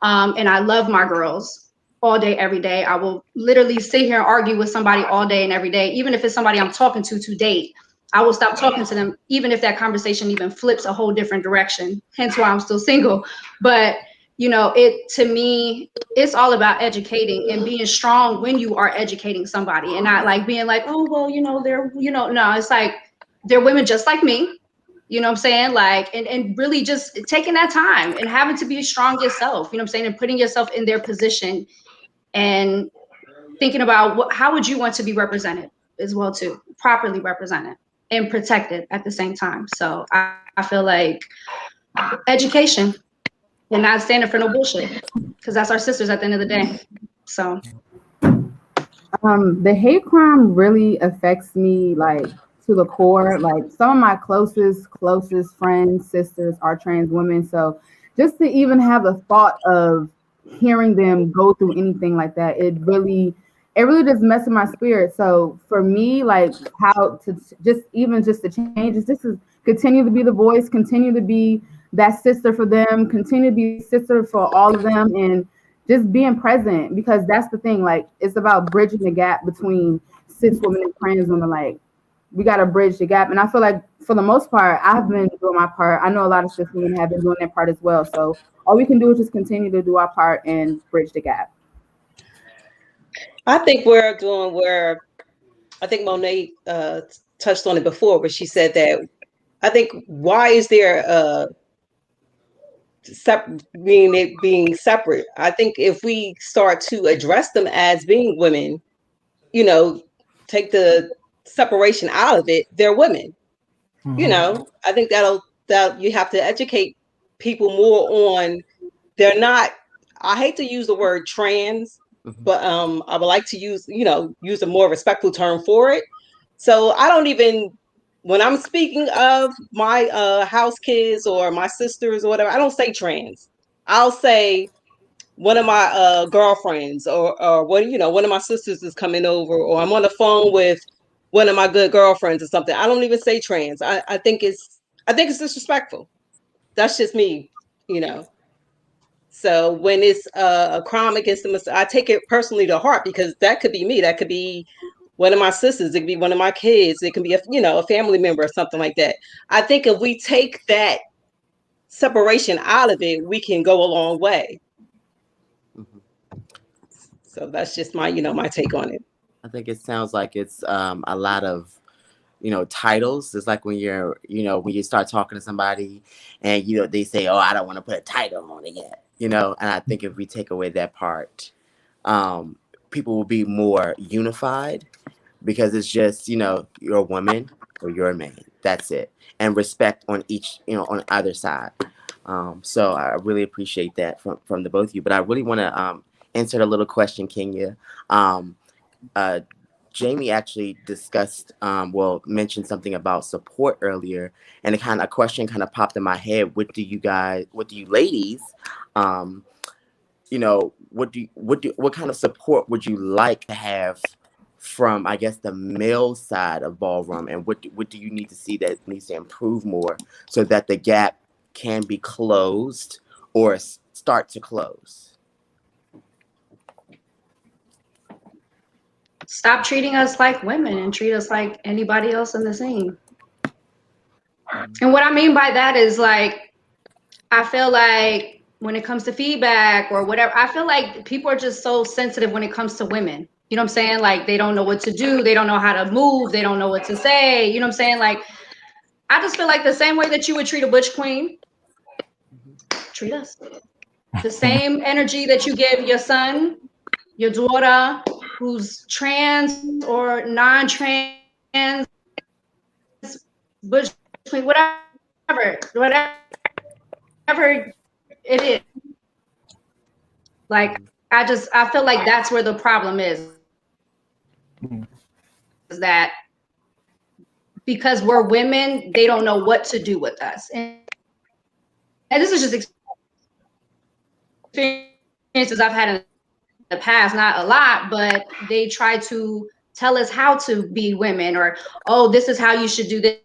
S7: and I love my girls all day, every day. I will literally sit here and argue with somebody all day and every day, even if it's somebody I'm talking to date. I will stop talking to them, even if that conversation even flips a whole different direction. Hence why I'm still single. But to me, it's all about educating and being strong when you are educating somebody, and not like being like, oh well, they're no, it's like they're women just like me. You know what I'm saying? Like, and really just taking that time and having to be strong yourself, you know what I'm saying? And putting yourself in their position and thinking about how would you want to be represented as well too, properly represented and protected at the same time. So I feel like education. and not standing for no bullshit, because that's our sisters at the end of the day. So
S6: the hate crime really affects me like to the core. Like some of my closest friends, sisters are trans women. So just to even have the thought of hearing them go through anything like that, it really just messes my spirit. So for me, like how to just to change is just to continue to be the voice, continue to be that sister for them, continue to be sister for all of them, and just being present, because that's the thing. Like it's about bridging the gap between cis women and trans women. Like we got to bridge the gap, and I feel like for the most part, I've been doing my part. I know a lot of cis women have been doing their part as well. So all we can do is just continue to do our part and bridge the gap.
S5: I think I think Monet touched on it before, but she said that I think why is there being separate? I think if we start to address them as being women, you know, take the separation out of it, they're women.
S2: Mm-hmm.
S5: You know, I think that you have to educate people more on they're not. I hate to use the word trans, but I would like to use a more respectful term for it. So I don't even, when I'm speaking of my house kids or my sisters or whatever, I don't say trans. I'll say one of my girlfriends or one of my sisters is coming over, or I'm on the phone with one of my good girlfriends or something. I don't even say trans. I think it's disrespectful. That's just me, you know. So when it's a crime against them, I take it personally to heart, because that could be me. That could be one of my sisters. It could be one of my kids. It can be a family member or something like that. I think if we take that separation out of it, we can go a long way. So that's just my my take on it.
S4: I think it sounds like it's a lot of titles. It's like when when you start talking to somebody and they say, oh, I don't want to put a title on it yet, and I think if we take away that part, people will be more unified, because it's just you're a woman or you're a man, that's it, and respect on each on either side. So I really appreciate that from the both of you, but I really want to answer a little question, Kenya. Jamie actually discussed, mentioned something about support earlier, and a question kind of popped in my head. What do you ladies, what kind of support would you like to have from, I guess, the male side of ballroom, and what do you need to see that needs to improve more so that the gap can be closed or start to close?
S7: stop treating us like women and treat us like anybody else in the scene. And what I mean by that is, like, I feel like when it comes to feedback or whatever, I feel like people are just so sensitive when it comes to women. You know what I'm saying? Like, they don't know what to do. They don't know how to move. They don't know what to say. You know what I'm saying? Like, I just feel like the same way that you would treat a butch queen, treat us. The same energy that you give your son, your daughter, who's trans or non-trans, butch queen, whatever it is. Like, I feel like that's where the problem is that because we're women, they don't know what to do with us. And this is just experiences I've had in the past, not a lot, but they try to tell us how to be women, or, oh, this is how you should do this.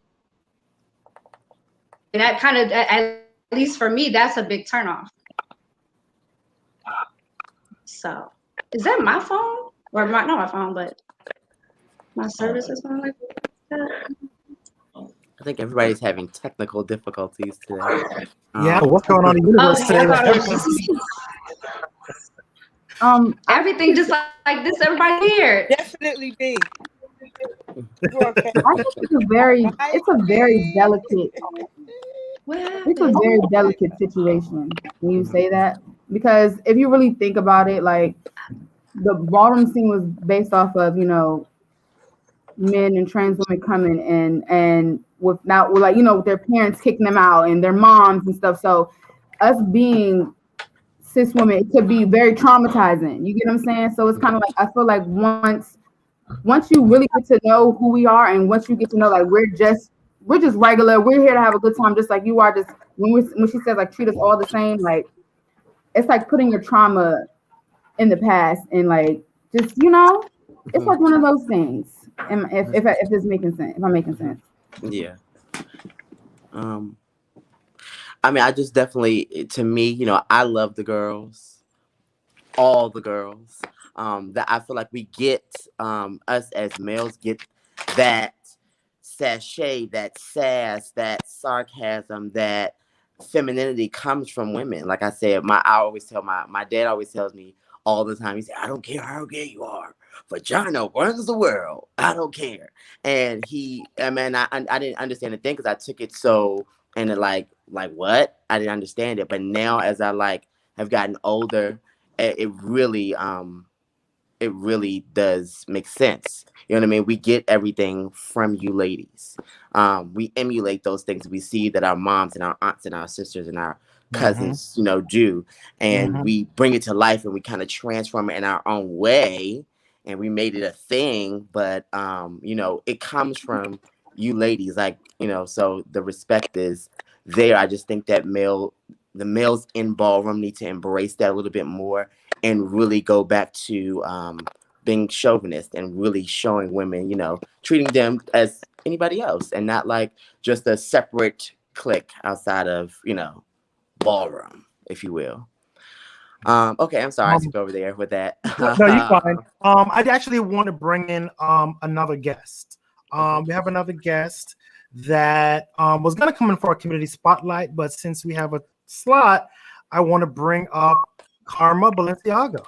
S7: And that kind of, at least for me, that's a big turnoff. So, is that my phone? Or not my phone, but my service is going like that?
S4: I think everybody's having technical difficulties today.
S2: Yeah, what's going on in the universe today?
S7: Everything just like this, everybody here.
S8: Definitely be.
S6: I think it's a very delicate. It's a very delicate situation when you say that, because if you really think about it, like the ballroom scene was based off of men and trans women coming and with their parents kicking them out and their moms and stuff. So us being cis women, it could be very traumatizing. You get what I'm saying? So it's kind of like, I feel like once you really get to know who we are, and once you get to know like we're just regular, we're here to have a good time, just like you are. Just when she says like treat us all the same, like it's like putting your trauma in the past, and like just it's like one of those things. And if it's making sense, if I'm making sense.
S4: Yeah. I mean, I just definitely, to me, I love the girls, all the girls. That I feel like we get, us as males get that sachet, that sass, that sarcasm, that femininity comes from women. Like I said, I always tell my dad always tells me all the time. He said, "I don't care how gay you are, vagina runs the world. I don't care." And I didn't understand the thing because I took it so, and it like what? I didn't understand it. But now as I have gotten older, it really does make sense. You know what I mean? We get everything from you ladies. We emulate those things. We see that our moms and our aunts and our sisters and our cousins, do, and we bring it to life, and we kind of transform it in our own way, and we made it a thing. But it comes from you ladies, so the respect is there. I just think that the males in ballroom need to embrace that a little bit more, and really go back to being chauvinist and really showing women, treating them as anybody else, and not like just a separate clique outside of, ballroom, if you will. Okay, I'm sorry I took over there with that.
S2: No, you're fine. I actually want to bring in another guest. We have another guest that was going to come in for a community spotlight, but since we have a slot, I want to bring up Karma Balenciaga.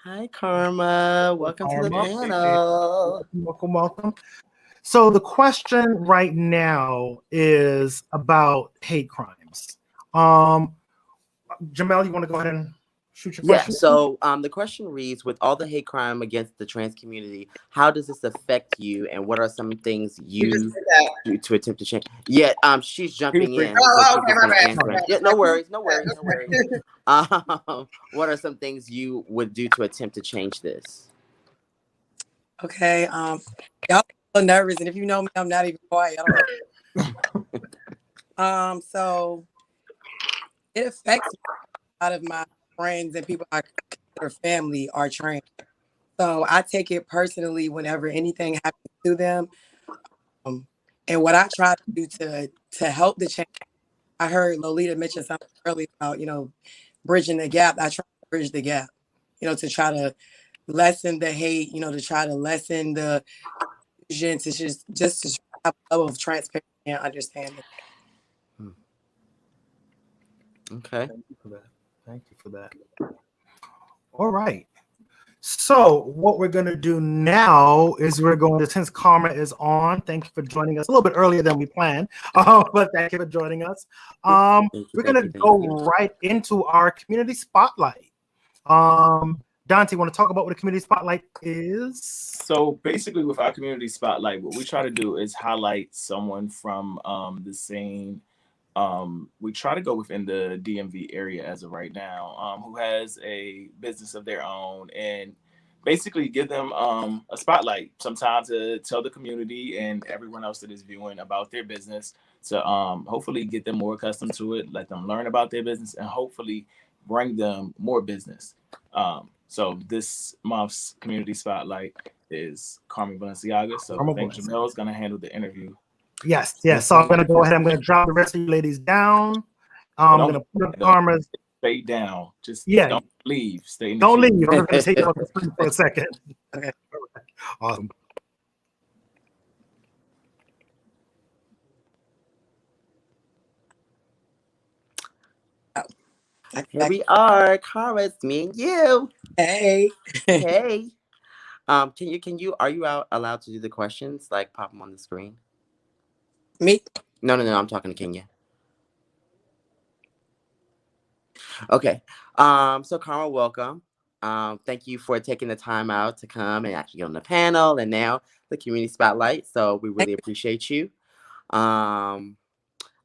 S4: Hi, Karma. Welcome to the panel.
S2: Welcome. So the question right now is about hate crimes. Jamel, you want to go ahead and shoot your question?
S4: Yeah, so the question reads, with all the hate crime against the trans community, how does this affect you, and what are some things you do to attempt to change? Yeah, she's jumping in.
S1: Oh, okay, my bad.
S4: Yeah, no worries. What are some things you would do to attempt to change this?
S10: Okay, y'all so nervous, and if you know me, I'm not even quiet. So it affects a lot of my friends and people I consider family are trans. So I take it personally whenever anything happens to them. And what I try to do to help the change, I heard Lolita mention something earlier about, bridging the gap. I try to bridge the gap, to try to lessen the hate, to try to lessen the confusion, to just to have a level of transparency and understanding.
S4: Okay.
S2: Thank you for that. All right. So what we're going to do now is we're going to, since Karma is on, thank you for joining us a little bit earlier than we planned, but thank you for joining us. We're going to go right into our community spotlight. Dante, want to talk about what a community spotlight is?
S3: So basically with our community spotlight, what we try to do is highlight someone from the scene. We try to go within the DMV area as of right now, who has a business of their own, and basically give them a spotlight sometimes to tell the community and everyone else that is viewing about their business, to hopefully get them more accustomed to it, let them learn about their business, and hopefully bring them more business. So this month's community spotlight is Karma Balenciaga. So I think Jamel is going to handle the interview.
S2: Yes. So I'm going to go ahead. I'm going to drop the rest of you ladies down. I'm going to put up Karma's.
S3: Stay down. Just
S2: yeah.
S3: Don't leave. Stay in the
S2: Don't leave. I'm going to take you off the screen for a second.
S10: Okay.
S2: Awesome.
S4: Here we are, Karma. It's me and you.
S10: Hey.
S4: Hey. Are you allowed to do the questions? Like pop them on the screen?
S10: Me?
S4: No. I'm talking to Kenya. Okay. So Karma, welcome. Thank you for taking the time out to come and actually get on the panel and now the community spotlight. So we really appreciate you.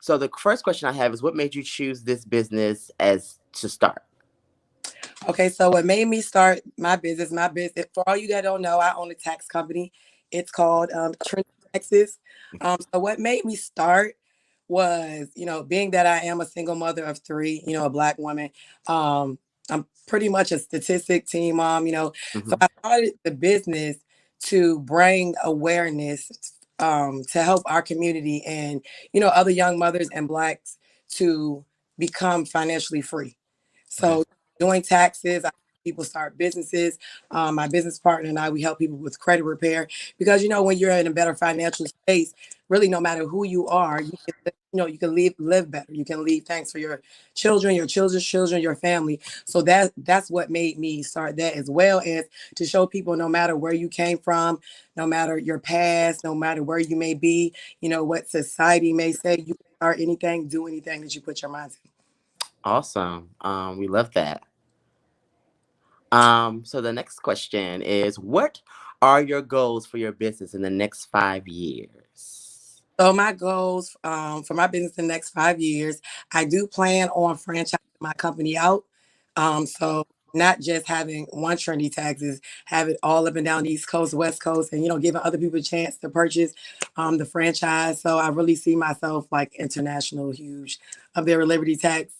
S4: So the first question I have is, what made you choose this business as to start?
S10: Okay, so what made me start my business, for all you that don't know, I own a tax company. It's called Trinity Taxes. So what made me start was, being that I am a single mother of three, a Black woman, I'm pretty much a statistic teen mom, So I started the business to bring awareness to help our community and, other young mothers and Blacks to become financially free. So doing taxes, I help people start businesses. My business partner and I, we help people with credit repair because when you're in a better financial space, really no matter who you are, you can you can live better. You can leave thanks for your children, your children's children, your family. So that's what made me start that, as well as to show people no matter where you came from, no matter your past, no matter where you may be, what society may say, you can start anything, do anything that you put your mind to.
S4: Awesome. We love that. So the next question is, what are your goals for your business in the next 5 years?
S10: So my goals for my business in the next 5 years, I do plan on franchising my company out. So not just having one Trendy Taxes, have it all up and down the East Coast, West Coast, and giving other people a chance to purchase the franchise. So I really see myself like international, huge up there with Liberty Tax.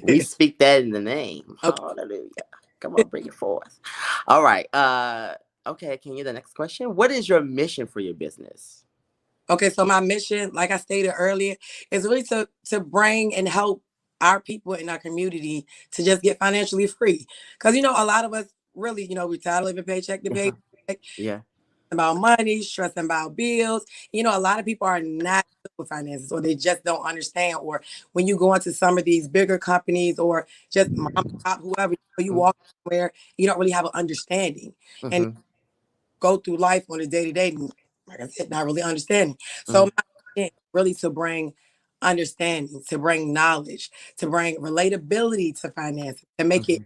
S4: We speak that in the name.
S10: Okay.
S4: Hallelujah. Come on, bring it forth. All right. Okay, can you the next question? What is your mission for your business?
S10: Okay, so my mission, like I stated earlier, is really to bring and help our people in our community to just get financially free. Because a lot of us really, we tired of living paycheck to paycheck.
S4: Yeah.
S10: About money, stressing about bills. A lot of people are not good with finances, or they just don't understand. Or when you go into some of these bigger companies, or just mom and pop, whoever, you walk somewhere, you don't really have an understanding. And go through life on a day-to-day, like I said, not really understanding. So my mission is really to bring understanding, to bring knowledge, to bring relatability to finance, to make it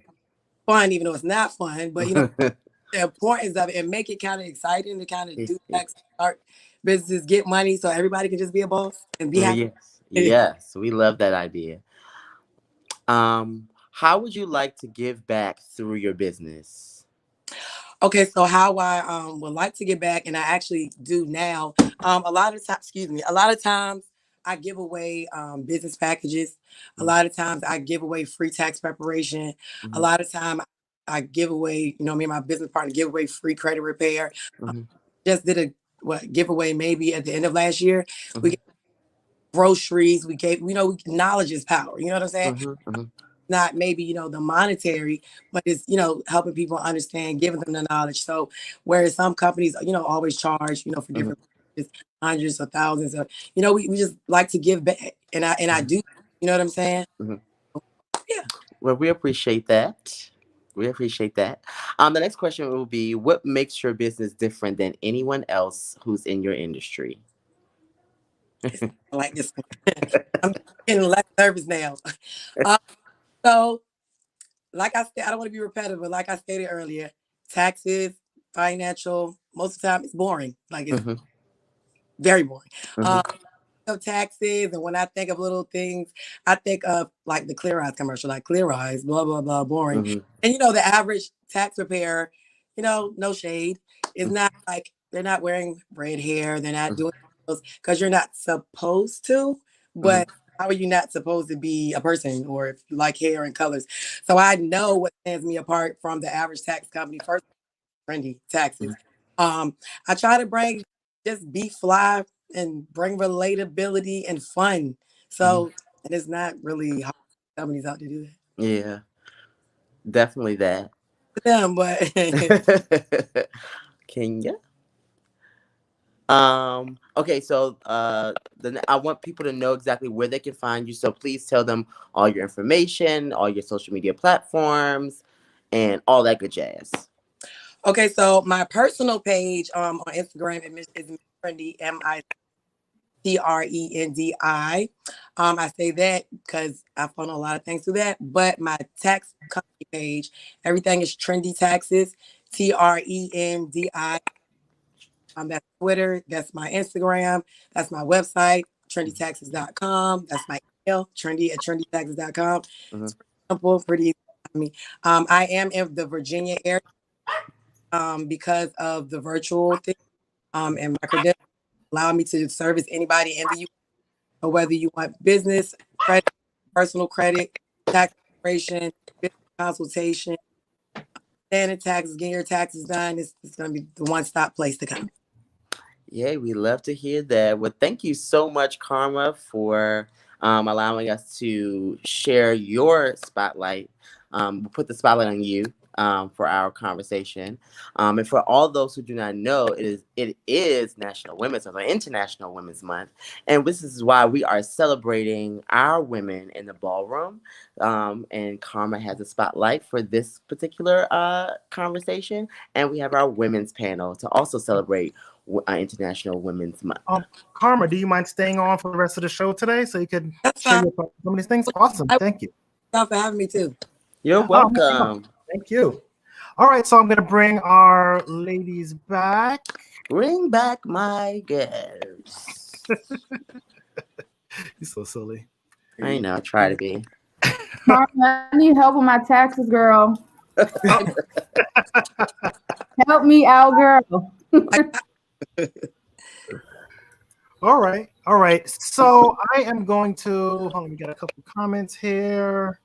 S10: fun, even though it's not fun, but the importance of it, and make it kind of exciting to kind of do tax, start businesses, get money, so everybody can just be a boss and be happy.
S4: Yes, we love that idea. How would you like to give back through your business?
S10: Okay, so how I would like to get back, and I actually do now. A lot of times I give away business packages. A lot of times I give away free tax preparation. A lot of time I give away, me and my business partner give away free credit repair. Just did a giveaway maybe at the end of last year. We gave groceries. We gave, knowledge is power. You know what I'm saying? Not maybe the monetary, but it's helping people understand, giving them the knowledge. So whereas some companies always charge for different hundreds of thousands of we just like to give back, and I do, you know what I'm saying? Yeah.
S4: Well, we appreciate that. We appreciate that. The next question will be, what makes your business different than anyone else who's in your industry?
S10: I like this one. I'm getting less nervous now. So, like I said, I don't want to be repetitive, but like I stated earlier, taxes, financial, most of the time it's boring. Like it's very boring. Of taxes, and when I think of little things, I think of like the Clear Eyes commercial, like Clear Eyes, blah blah blah, boring. And the average tax preparer, no shade, is not like they're not wearing red hair, they're not doing those because you're not supposed to. But how are you not supposed to be a person, or if you like hair and colors? So I know what stands me apart from the average tax company. First, Trendy Taxes. I try to just be fly and bring relatability and fun. So and it's not really hard for companies out to do that.
S4: Yeah, definitely that.
S10: For them, but
S4: Kenya. Okay, so I want people to know exactly where they can find you. So please tell them all your information, all your social media platforms, and all that good jazz.
S10: Okay, so my personal page on Instagram is Miss Trendy, MICRENDI. I say that because I found a lot of things through that. But my tax company page, everything is Trendy Taxes, TRENDI. That's Twitter, that's my Instagram, that's my website. trendytaxes.com. That's my email, trendy@trendytaxes.com.
S4: Mhm.
S10: It's pretty simple, pretty easy for me. I am in the Virginia area because of the virtual thing, and my credentials allow me to service anybody in the U.S. or whether you want business credit, personal credit, tax preparation, business consultation, standard taxes, getting your taxes done. It's going to be the one-stop place to come.
S4: Yay, we love to hear that. Well, thank you so much, Karma, for allowing us to share your spotlight. We'll put the spotlight on you for our conversation. And for all those who do not know, it is National Women's Month, or International Women's Month. And this is why we are celebrating our women in the ballroom. And Karma has a spotlight for this particular conversation. And we have our women's panel to also celebrate International Women's Month.
S2: Karma, do you mind staying on for the rest of the show today so you can share some of these things? Awesome. Thank you.
S10: Thank you for having me too.
S4: You're welcome.
S2: Thank you. All right, so I'm going to bring our ladies back.
S4: Bring back my girls.
S2: You're so silly.
S4: I know, try to be.
S6: Karma, I need help with my taxes, girl. Help me out, girl.
S2: All right. So I am going to hold on, let me get a couple of comments here.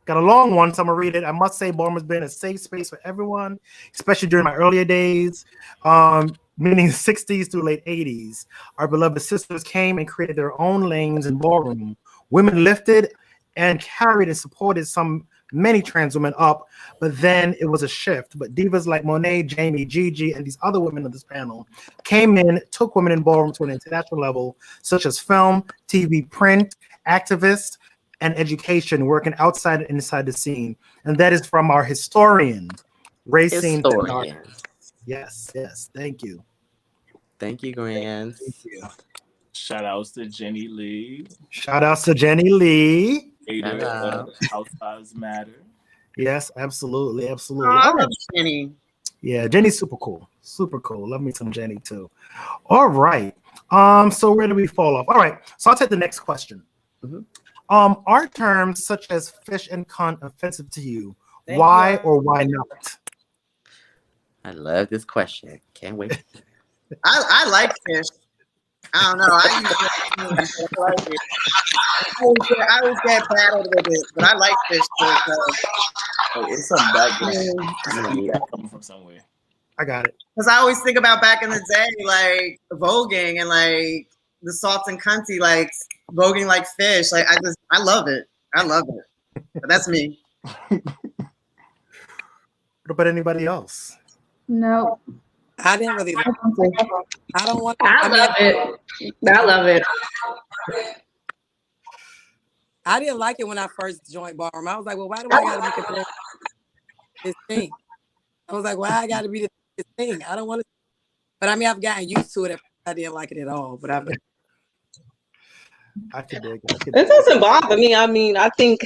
S2: Got a long one, so I'm gonna read it. I must say, Ballroom has been a safe space for everyone, especially during my earlier days, meaning the 60s through late 80s. Our beloved sisters came and created their own lanes in ballroom. Women lifted and carried and supported many trans women up, but then it was a shift. But divas like Monet, Jamie, Gigi, and these other women on this panel came in, took women in ballroom to an international level, such as film, TV, print, activists, and education, working outside and inside the scene. And that is from our historian, Racine. Yes, thank you.
S4: Thank you, Grant.
S2: Thank you.
S3: Shout outs to Jenny Lee.
S2: Shout outs to Jenny Lee.
S3: House Lives Matter.
S2: Yes, absolutely.
S1: Oh, I love Jenny.
S2: Yeah, Jenny's super cool. Super cool. Love me some Jenny too. All right. So where do we fall off? All right. So I'll take the next question.
S4: Mm-hmm.
S2: Are terms such as fish and cunt offensive to you? Why or why not?
S4: I love this question. Can't wait.
S1: I like fish. I don't know. I always get battled with it, but I like fish too.
S3: Oh, it's some background coming from somewhere.
S2: I got it.
S1: Because I always think about back in the day, like voguing and like the salts and cunty, like voguing like fish. Like I love it. I love it. But that's me.
S2: What about anybody else?
S6: No.
S10: I didn't really like it. I don't want
S7: I love it. I love it.
S10: I didn't like it when I first joined ballroom. I was like, well, why do I gotta be compared to this thing? I was like, why I gotta be this thing? I don't want to, but I mean I've gotten used to it. I didn't like it at all, but I've been.
S2: I could dig
S5: it. It doesn't bother me. I mean, I think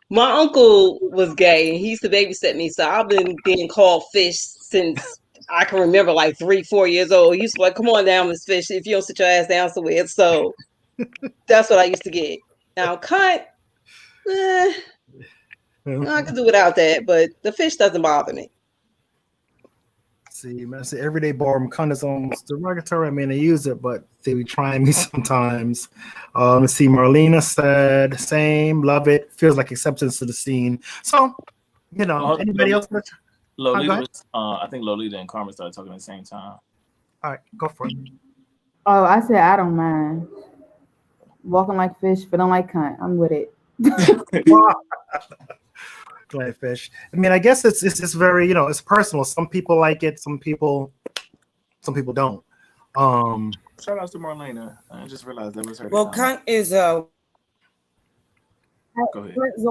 S5: my uncle was gay and he used to babysit me, so I've been being called fish since I can remember, like 3-4 years old. He used to be like, come on down, Miss Fish, if you don't sit your ass down somewhere. So that's what I used to get. Now, cunt, I could do without that, but the fish doesn't bother me.
S2: See, man, I say everyday ballroom cunt is almost derogatory. I mean, they use it, but they be trying me sometimes. Let's see, Marlena said, same, love it, feels like acceptance to the scene. So, you know, anybody else?
S3: Lolita was, I think Lolita and Carmen started talking at the same time.
S2: All right, go for it.
S6: Oh, I said I don't mind. Walking like fish, but don't like cunt. I'm with it.
S2: Like fish. I mean, I guess it's very, you know, it's personal. Some people like it, some people don't.
S3: Shout out to Marlena. I just realized that was her.
S8: Well, cunt is a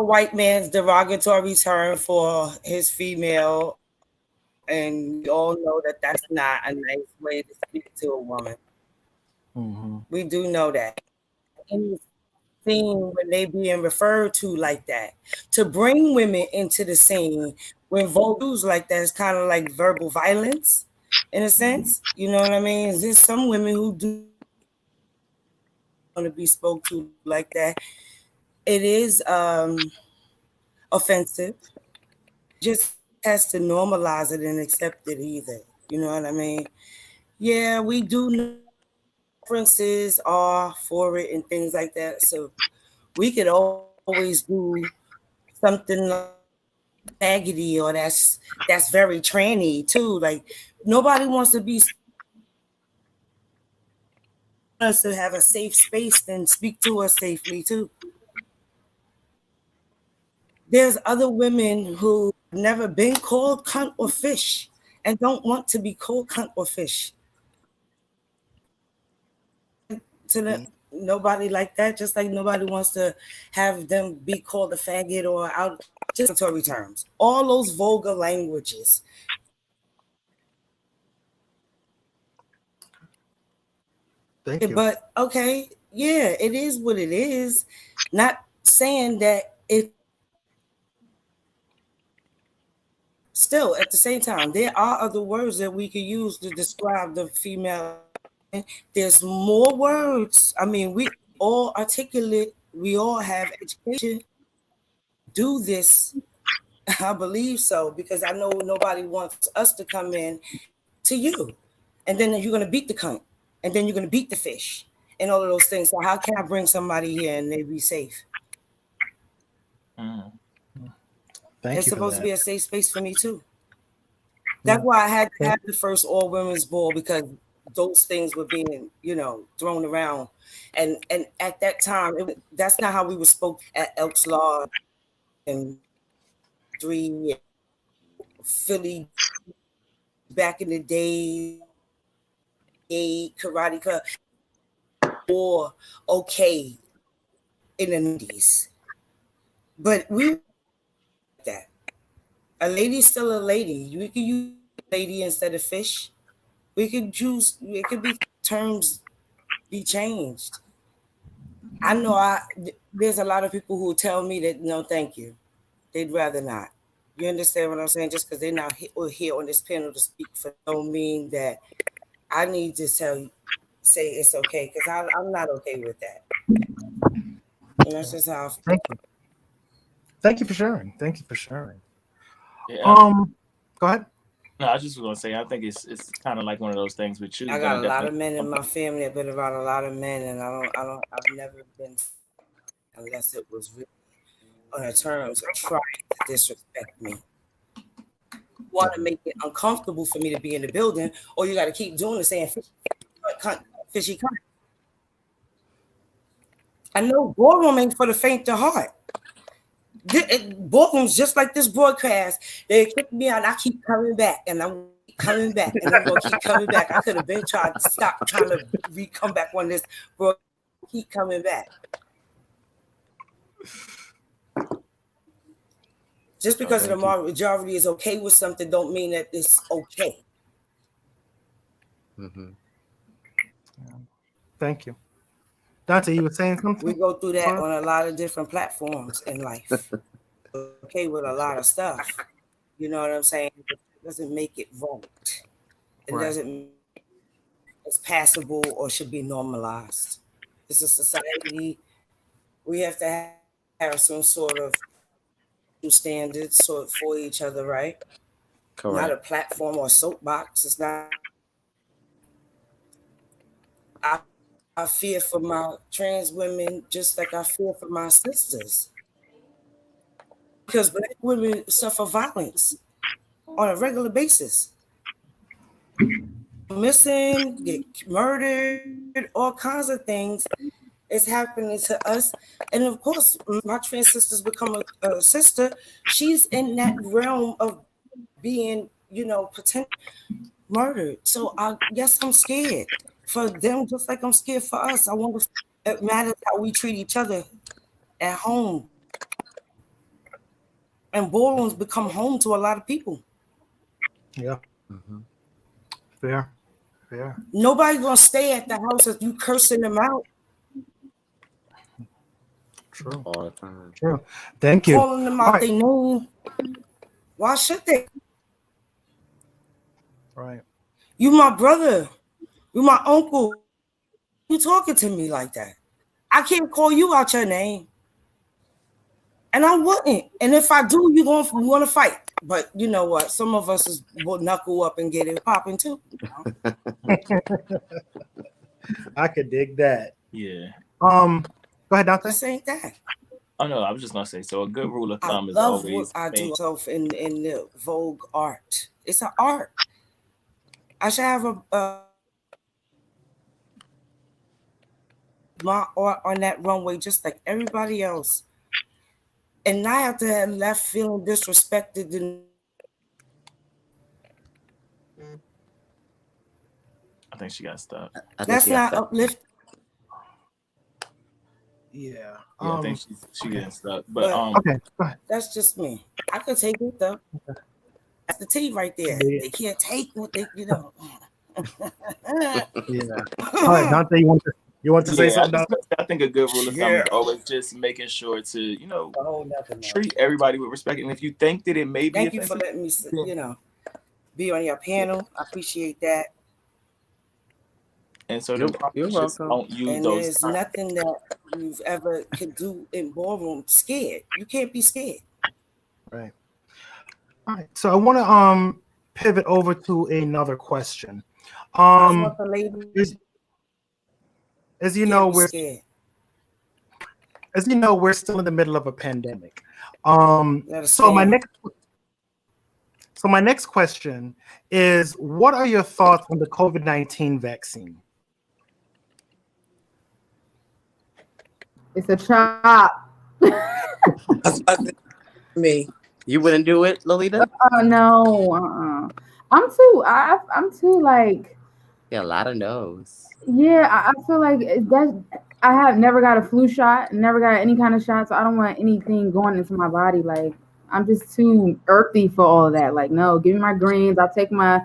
S8: white man's derogatory term for his female, and we all know that that's not a nice way to speak to a woman.
S2: Mm-hmm.
S8: We do know that. And scene when they being referred to like that, to bring women into the scene when vocals like that is kind of like verbal violence, in a sense. You know what I mean? There's some women who do want to be spoke to like that. It is offensive. Just has to normalize it and accept it either. You know what I mean? Yeah, we do know preferences are for it and things like that. So we could always do something like faggoty or that's very tranny too. Like nobody wants to be us to have a safe space and speak to us safely too. There's other women who never been called cunt or fish and don't want to be called cunt or fish. To the, nobody like that, just like nobody wants to have them be called a faggot or out just terms. All those vulgar languages.
S2: Thank you.
S8: But okay, yeah, it is what it is. Not saying that it still at the same time, there are other words that we could use to describe the female. There's more words. I mean, we all articulate, we all have education. Do this, I believe so, because I know nobody wants us to come in to you. And then you're gonna beat the cunt, and then you're gonna beat the fish, and all of those things. So how can I bring somebody here and they be safe? It's supposed to be a safe space for me too. That's why I had to have the first all women's ball, because those things were being, thrown around, and at that time, that's not how we were spoke at Elks Lodge and 3 Philly back in the day, karate club, or okay in the 90s. But we that a lady's still a lady. We could use lady instead of fish. We could choose. It could be terms be changed. I know there's a lot of people who tell me that no, thank you. They'd rather not. You understand what I'm saying? Just because they're not here on this panel to speak for, don't mean that I need to say it's okay, because I'm not okay with that. And that's just how I feel.
S2: Thank you. Thank you for sharing. Thank you for sharing.
S3: Yeah.
S2: Go ahead.
S3: No, I was just gonna say, I think it's kind of like one of those things with you.
S8: I got a lot of men in my family. I've been around a lot of men, and I've never been, unless it was really on the terms of trying to disrespect me. Want to make it uncomfortable for me to be in the building, or you got to keep doing the saying fishy cunt. I know ballroom ain't for the faint of heart. Ballroom's just like this broadcast. They kick me out, I keep coming back, and I'm coming back, and I'm gonna keep coming back. I could have been trying to stop trying to come back on this broadcast. Keep coming back. Just because the majority is okay with something don't mean that it's okay.
S4: Mm-hmm.
S2: Thank you. Dante, you were saying something?
S8: We go through that on a lot of different platforms in life. Okay with a lot of stuff. You know what I'm saying? It doesn't make it right. It doesn't it's passable or should be normalized. It's a society. We have to have some sort of standards for each other, right?
S4: Correct.
S8: Not a platform or soapbox. It's not. I fear for my trans women just like I fear for my sisters. Because Black women suffer violence on a regular basis. Missing, get murdered, all kinds of things is happening to us. And of course, my trans sister's become a sister. She's in that realm of being, potentially murdered. So I guess I'm scared for them, just like I'm scared for us. I wonder if it matters how we treat each other at home. And ballrooms become home to a lot of people.
S2: Yeah.
S4: Mm-hmm.
S2: Fair.
S8: Nobody's gonna stay at the house if you cursing them out.
S2: True.
S4: All the time.
S2: True. Thank you.
S8: Calling them out, they know. Why should they?
S2: Right.
S11: You my brother. You my uncle. You talking to me like that? I can't call you out your name. And I wouldn't. And if I do, you want to fight. But you know what? Some of us will knuckle up and get it popping too.
S2: I could dig that.
S3: Yeah.
S2: Go ahead, Dante.
S11: This ain't that.
S3: Oh no, I was just gonna say. So a good rule of thumb is
S11: love
S3: always
S11: what I do myself in the Vogue art. It's an art. I should have my art on that runway just like everybody else, and not have to have left feeling disrespected. And
S3: I think she got stuck.
S11: That's not uplifting.
S2: Yeah.
S3: I think she getting stuck. But
S2: okay, go ahead.
S11: That's just me. I could take it though. Okay. That's the tea right there. Yeah. They can't take what they,
S2: Yeah. All right, Dante, you want to say something?
S3: I think a good rule of thumb is always just making sure to, treat everybody with respect. And if you think that it may be
S11: thank you for letting me, be on your panel. I appreciate that.
S3: And so you're welcome. Don't use
S11: and
S3: those
S11: there's nothing that you've ever could do in ballroom scared. You can't be scared.
S2: Right. All right. So I want to pivot over to another question. As you know, we're still in the middle of a pandemic. So my next question is, what are your thoughts on the COVID-19 vaccine?
S6: It's a chop.
S4: Me. You wouldn't do it, Lolita?
S6: No. I'm too like.
S4: Yeah, a lot of no's.
S6: Yeah, I feel like that. I have never got a flu shot, never got any kind of shot, so I don't want anything going into my body. Like, I'm just too earthy for all of that. Like, no, give me my greens. I'll take my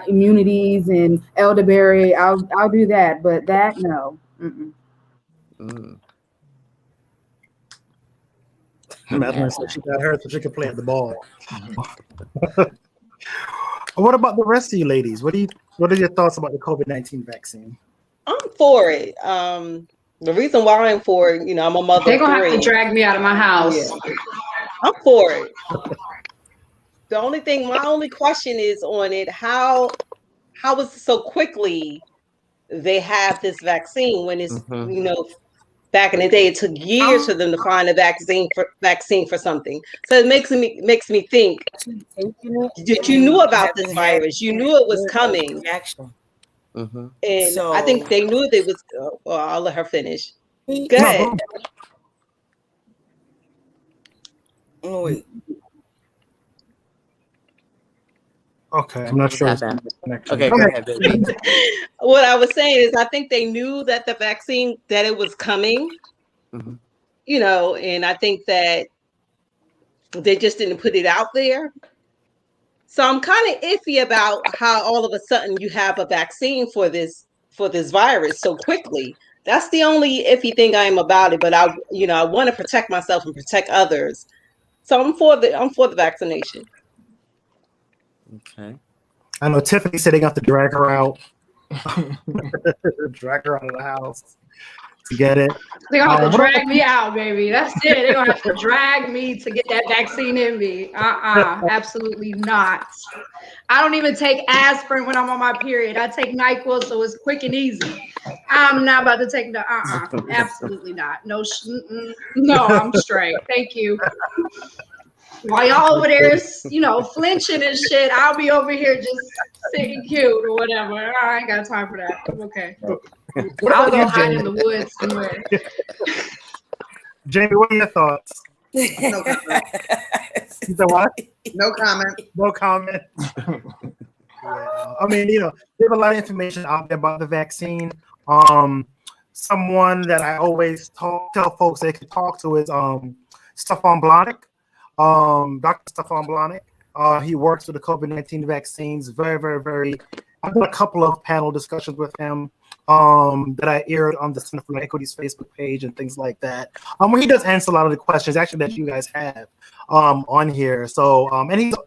S6: immunities and elderberry. I'll do that, but that no.
S2: Madeline said she got her so she could play at the ball. What about the rest of you ladies? What are your thoughts about the COVID-19 vaccine?
S5: I'm for it. The reason why I'm for it, I'm a mother.
S7: They're gonna have to drag me out of my house.
S5: Yeah. I'm for it. My only question is on it, how is it so quickly they have this vaccine when it's back in the day, it took years for them to find a vaccine for something. So it makes me think that you knew about this virus. You knew it was coming. And so, I think they knew they was. Well, I'll let her finish. Go ahead.
S11: Wait.
S2: Okay, I'm not sure.
S4: Okay, go ahead, baby.
S5: What I was saying is, I think they knew that the vaccine, that it was coming, and I think that they just didn't put it out there. So I'm kind of iffy about how all of a sudden you have a vaccine for this virus so quickly. That's the only iffy thing I am about it. But I want to protect myself and protect others. So I'm for the vaccination.
S4: Okay.
S2: I know Tiffany said they got to drag her out. Drag her out of the house to get it.
S7: They're gonna have to drag me out, baby. That's it. They're gonna have to drag me to get that vaccine in me. Absolutely not. I don't even take aspirin when I'm on my period. I take NyQuil, so it's quick and easy. I'm not about to take the absolutely not. No, no, I'm straight. Thank you. While y'all over there, flinching and shit, I'll be over here just sitting cute or whatever. I ain't got time for that. I'm okay. I'll go hide in the woods somewhere.
S2: Jamie, what are your thoughts?
S1: No comment.
S2: You said what?
S1: No comment.
S2: No comment. Yeah. I mean, there's a lot of information out there about the vaccine. Someone that I always tell folks they can talk to is Stefan Blahnik. Dr. Stefan Blahnik. He works with the COVID-19 vaccines. Very, very, very. I've done a couple of panel discussions with him that I aired on the Center for Equity's Facebook page and things like that. Where he does answer a lot of the questions actually that you guys have on here. So, and he's a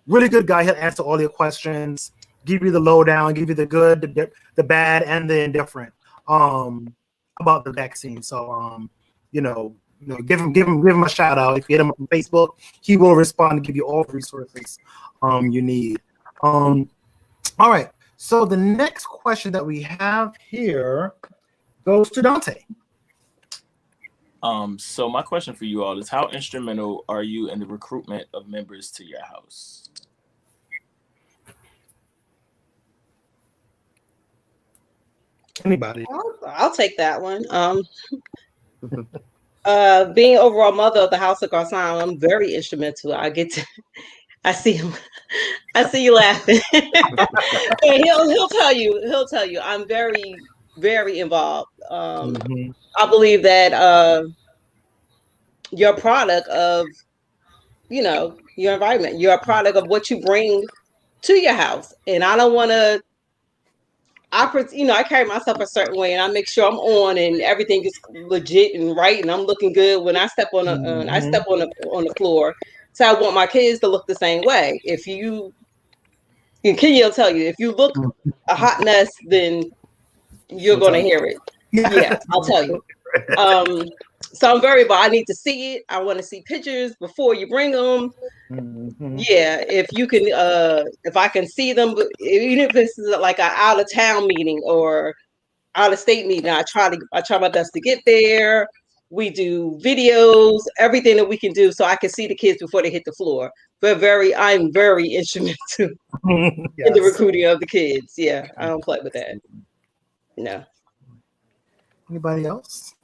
S2: really good guy. He'll answer all your questions. give you the lowdown, give you the good, the bad, and the indifferent about the vaccine. So give him a shout out. If you hit him up on Facebook, he will respond and give you all the resources you need. All right. So the next question that we have here goes to Dante.
S3: So my question for you all is, how instrumental are you in the recruitment of members to your house?
S2: Anybody?
S5: I'll take that one. Being overall mother of the house of Garcon, I'm very instrumental. I see him. I see you laughing. Yeah, he'll tell you. I'm very, very involved. I believe that you're a product of, your environment. You're a product of what you bring to your house. And I don't want to, I carry myself a certain way, and I make sure I'm on and everything is legit and right, and I'm looking good when I step on the floor. So I want my kids to look the same way. If Kenya will tell you, if you look a hot mess, then you're going to hear it. Yeah, I'll tell you. So I'm very, but I need to see it. I want to see pictures before you bring them. Yeah, if you can, if I can see them, even if this is like an out of town meeting or out of state meeting, I try my best to get there. We do videos, everything that we can do, so I can see the kids before they hit the floor. But I'm very instrumental in the recruiting of the kids. Yeah, I don't play with that. No.
S2: Anybody else?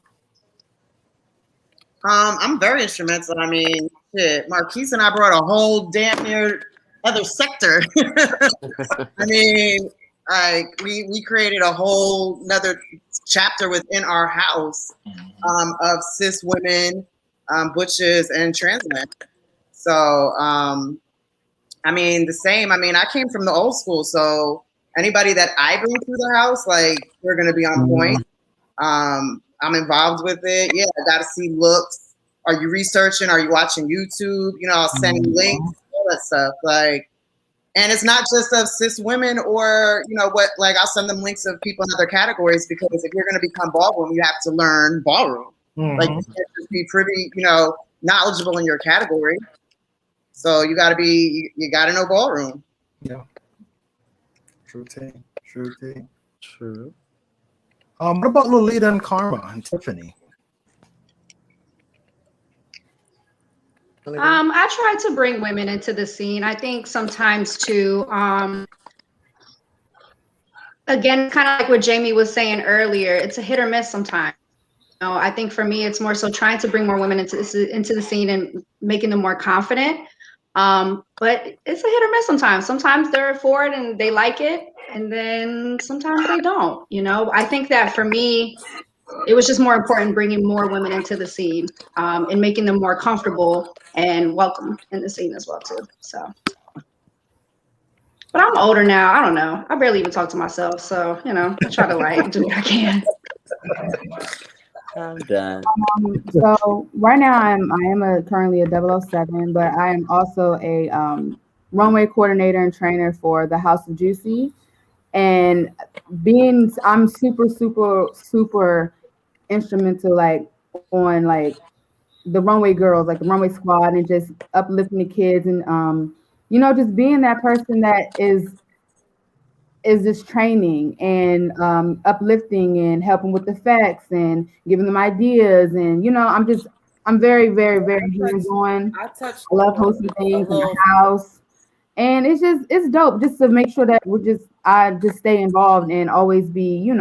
S1: I'm very instrumental. I mean, shit, Marquise and I brought a whole damn near other sector. I mean, like we created a whole another chapter within our house of cis women, butches, and trans men. So, I mean, the same. I mean, I came from the old school, so anybody that I bring to the house, like, they're gonna be on point. I'm involved with it. Yeah, I got to see looks. Are you researching? Are you watching YouTube? I'll send you links, all that stuff. Like, and it's not just of cis women or, I'll send them links of people in other categories, because if you're going to become ballroom, you have to learn ballroom. Like, you can't just be pretty, knowledgeable in your category. So you got to know ballroom.
S2: Yeah. True thing.
S4: True.
S2: What about Lolita and Karma and Tiffany?
S7: I try to bring women into the scene. I think sometimes too, again, kind of like what Jamie was saying earlier, it's a hit or miss sometimes. I think for me, it's more so trying to bring more women into the scene and making them more confident. But it's a hit or miss sometimes. Sometimes they're for it and they like it, and then sometimes they don't. I think that for me, it was just more important bringing more women into the scene and making them more comfortable and welcome in the scene as well too. So, but I'm older now. I don't know. I barely even talk to myself. So, I try to do what I can.
S4: I'm done.
S6: So right now I am currently a 007, but I am also a runway coordinator and trainer for the House of Juicy. And I'm super, super, super instrumental, like on like the runway girls, like the runway squad, and just uplifting the kids and just being that person that is just training and uplifting and helping with the facts and giving them ideas. And I'm very, very, very hands-on. I love hosting things in the house. And it's dope just to make sure that I just stay involved and always be,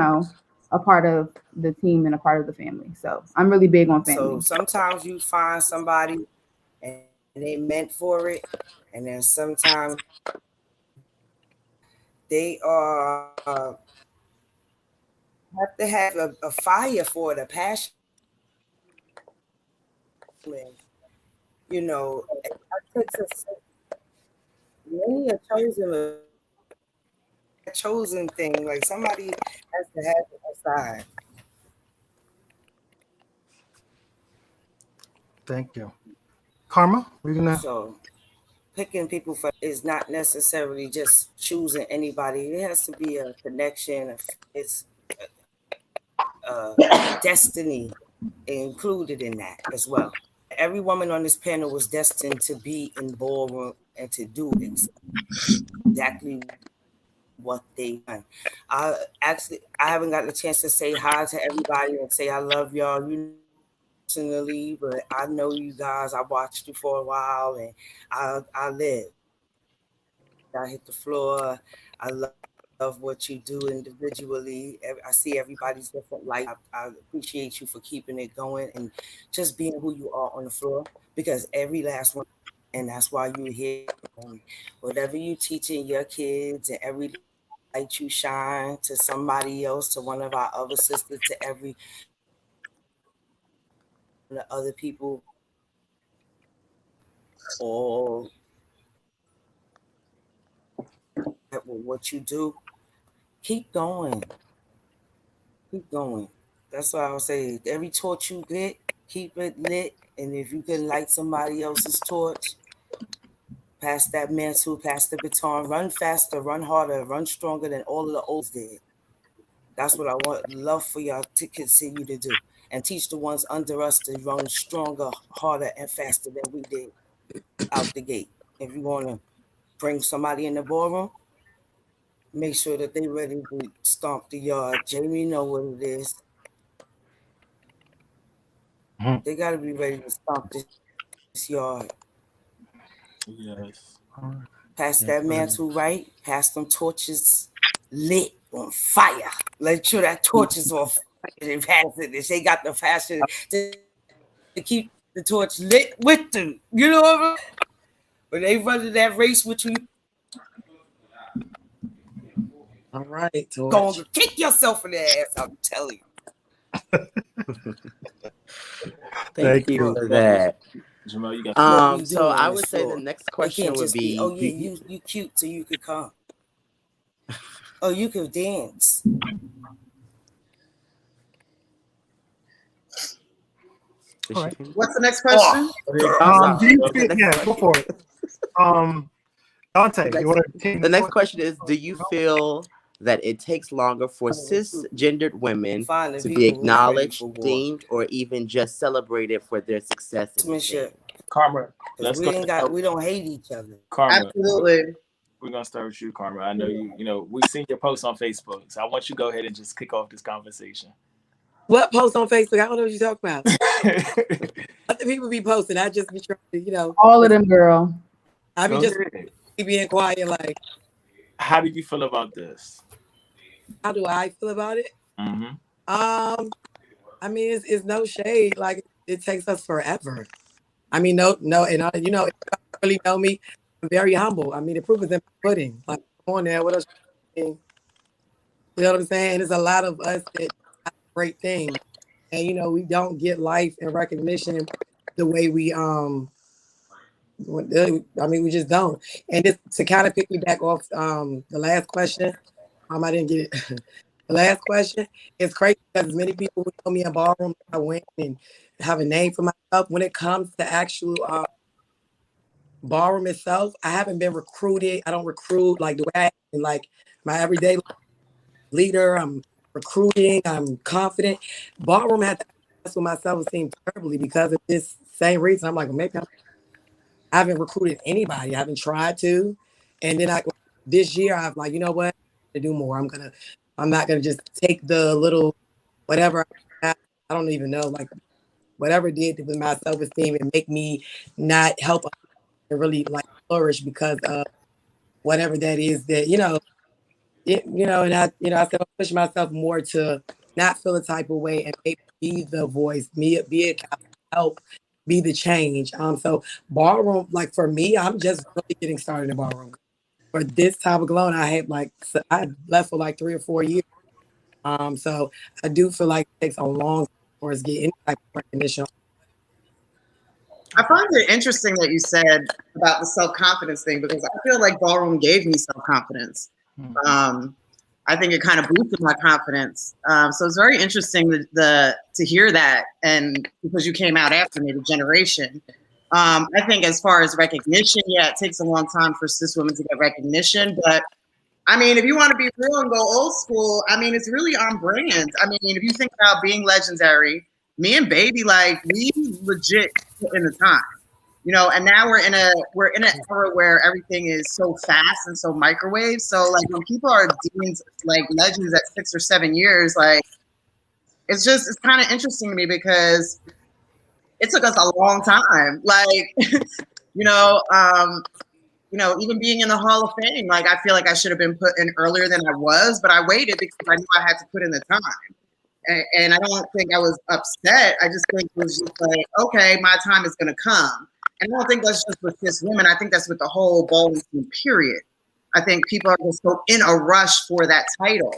S6: a part of the team and a part of the family. So I'm really big on family.
S11: So sometimes you find somebody and they meant for it, and then sometimes they have to have a fire for it, a passion. Many are chosen thing. Like, somebody has to have it aside.
S2: Thank you. Karma, we're gonna.
S11: So picking people for is not necessarily just choosing anybody. It has to be a connection. It's destiny included in that as well. Every woman on this panel was destined to be in ballroom and to do exactly what they want. I haven't gotten a chance to say hi to everybody and say I love y'all. Personally, but I know you guys. I watched you for a while, and I live. I hit the floor. I love what you do individually. I see everybody's different light. I appreciate you for keeping it going and just being who you are on the floor, because every last one, and that's why you're here. And whatever you teaching your kids and every light you shine to somebody else, to one of our other sisters, to every the other people, all what you do, keep going. Keep going. That's why I would say every torch you get, keep it lit. And if you can light somebody else's torch, pass that mantle, pass the baton, run faster, run harder, run stronger than all of the olds did. That's what I love for y'all to continue to do. And teach the ones under us to run stronger, harder, and faster than we did out the gate. If you want to bring somebody in the ballroom, make sure that they ready to stomp the yard. Jamie know what it is. Mm-hmm. They got to be ready to stomp this yard.
S3: Yes.
S11: Pass that mantle right. Pass them torches lit on fire. Make sure that torch is on fire. They pass it. If they got the fashion to keep the torch lit with them. You know what I mean? When they run that race with you,
S10: all right,
S11: go and kick yourself in the ass. I'm telling you.
S4: Thank you for that.
S3: Jamal, you got
S4: so I would say the next question would be,
S11: oh yeah, you cute, so you could come. Oh, you could dance.
S1: All right. What's the next question?
S2: Go for it. Dante,
S4: the next question is, do you feel that it takes longer for cisgendered women to be acknowledged, deemed, or even just celebrated for their success in the scene?
S3: Karma,
S11: we don't hate each other.
S3: Karma,
S1: absolutely.
S3: We're gonna start with you, Karma. I know we've seen your posts on Facebook, so I want you to go ahead and just kick off this conversation.
S10: What post on Facebook? I don't know what you're talking about. Other people be posting. I just be trying to,
S6: all of them, girl.
S10: I be just being quiet. Like,
S3: how do you feel about this?
S10: How do I feel about it?
S3: Mm-hmm.
S10: I mean, it's no shade. Like, it takes us forever. I mean, no, and if you really know me, I'm very humble. I mean, the proof is in my pudding. Like, come on there, what else? You know what I'm saying? There's a lot of us that have great things, and we don't get life and recognition the way we we just don't. And just to kind of pick me back off the last question, I didn't get it. The last question is crazy because as many people who know me in ballroom, I went and have a name for myself. When it comes to actual ballroom itself, I haven't been recruited. I don't recruit like the way I am, like my everyday leader. I'm recruiting. I'm confident. Ballroom had to mess with my self-esteem terribly because of this same reason. I'm like, well, maybe I haven't recruited anybody. I haven't tried to. And then this year, I'm like, you know what? To do more. I'm not gonna just take the little whatever I don't even know, like whatever it did with my self-esteem and make me not help and really like flourish because of whatever that is that and I said I'll push myself more to not feel a type of way and maybe be the voice, be a help, be the change. So ballroom, like for me, I'm just really getting started in ballroom. For this topic alone, I left for like 3 or 4 years. So I do feel like it takes a long time for us to get any type of recognition.
S1: I find it interesting that you said about the self-confidence thing because I feel like ballroom gave me self-confidence. I think it kind of boosted my confidence. So it's very interesting to hear that, and because you came out after me, the generation. I think as far as recognition, yeah, it takes a long time for cis women to get recognition. But I mean, if you want to be real and go old school, I mean, it's really on brand. I mean, if you think about being legendary, me and Baby, like, we legit put in the time, you know. And now we're in an era where everything is so fast and so microwave. So like when people are deemed like legends at 6 or 7 years, like it's kind of interesting to me because it took us a long time. Like, you know, even being in the Hall of Fame, like I feel like I should have been put in earlier than I was, but I waited because I knew I had to put in the time. And I don't think I was upset. I just think it was just like, okay, my time is going to come. And I don't think that's just with cis women. I think that's with the whole ballroom scene, period. I think people are just so in a rush for that title.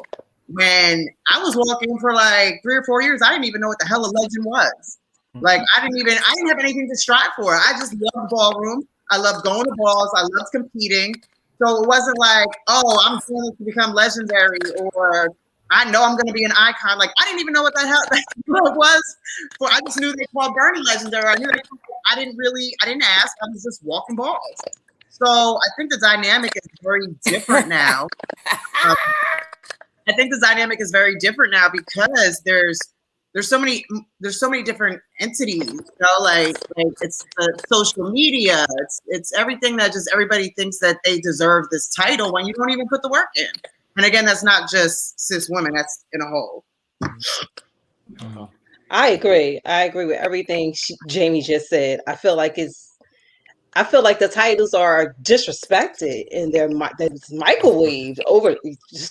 S1: When I was walking for like 3 or 4 years, I didn't even know what the hell a legend was. Like I didn't have anything to strive for. I just loved ballroom. I loved going to balls. I loved competing. So it wasn't like, oh, I'm going to become legendary, or I know I'm going to be an icon. Like I didn't even know what the hell that was. I just knew they called Bernie legendary. I didn't ask. I was just walking balls. So I think the dynamic is very different now. I think the dynamic is very different now because there's so many different entities, you know, like it's the social media, it's everything that just everybody thinks that they deserve this title when you don't even put the work in. And again, that's not just cis women, that's in a whole.
S5: I agree with everything Jamie just said. I feel like the titles are disrespected and they're microwaved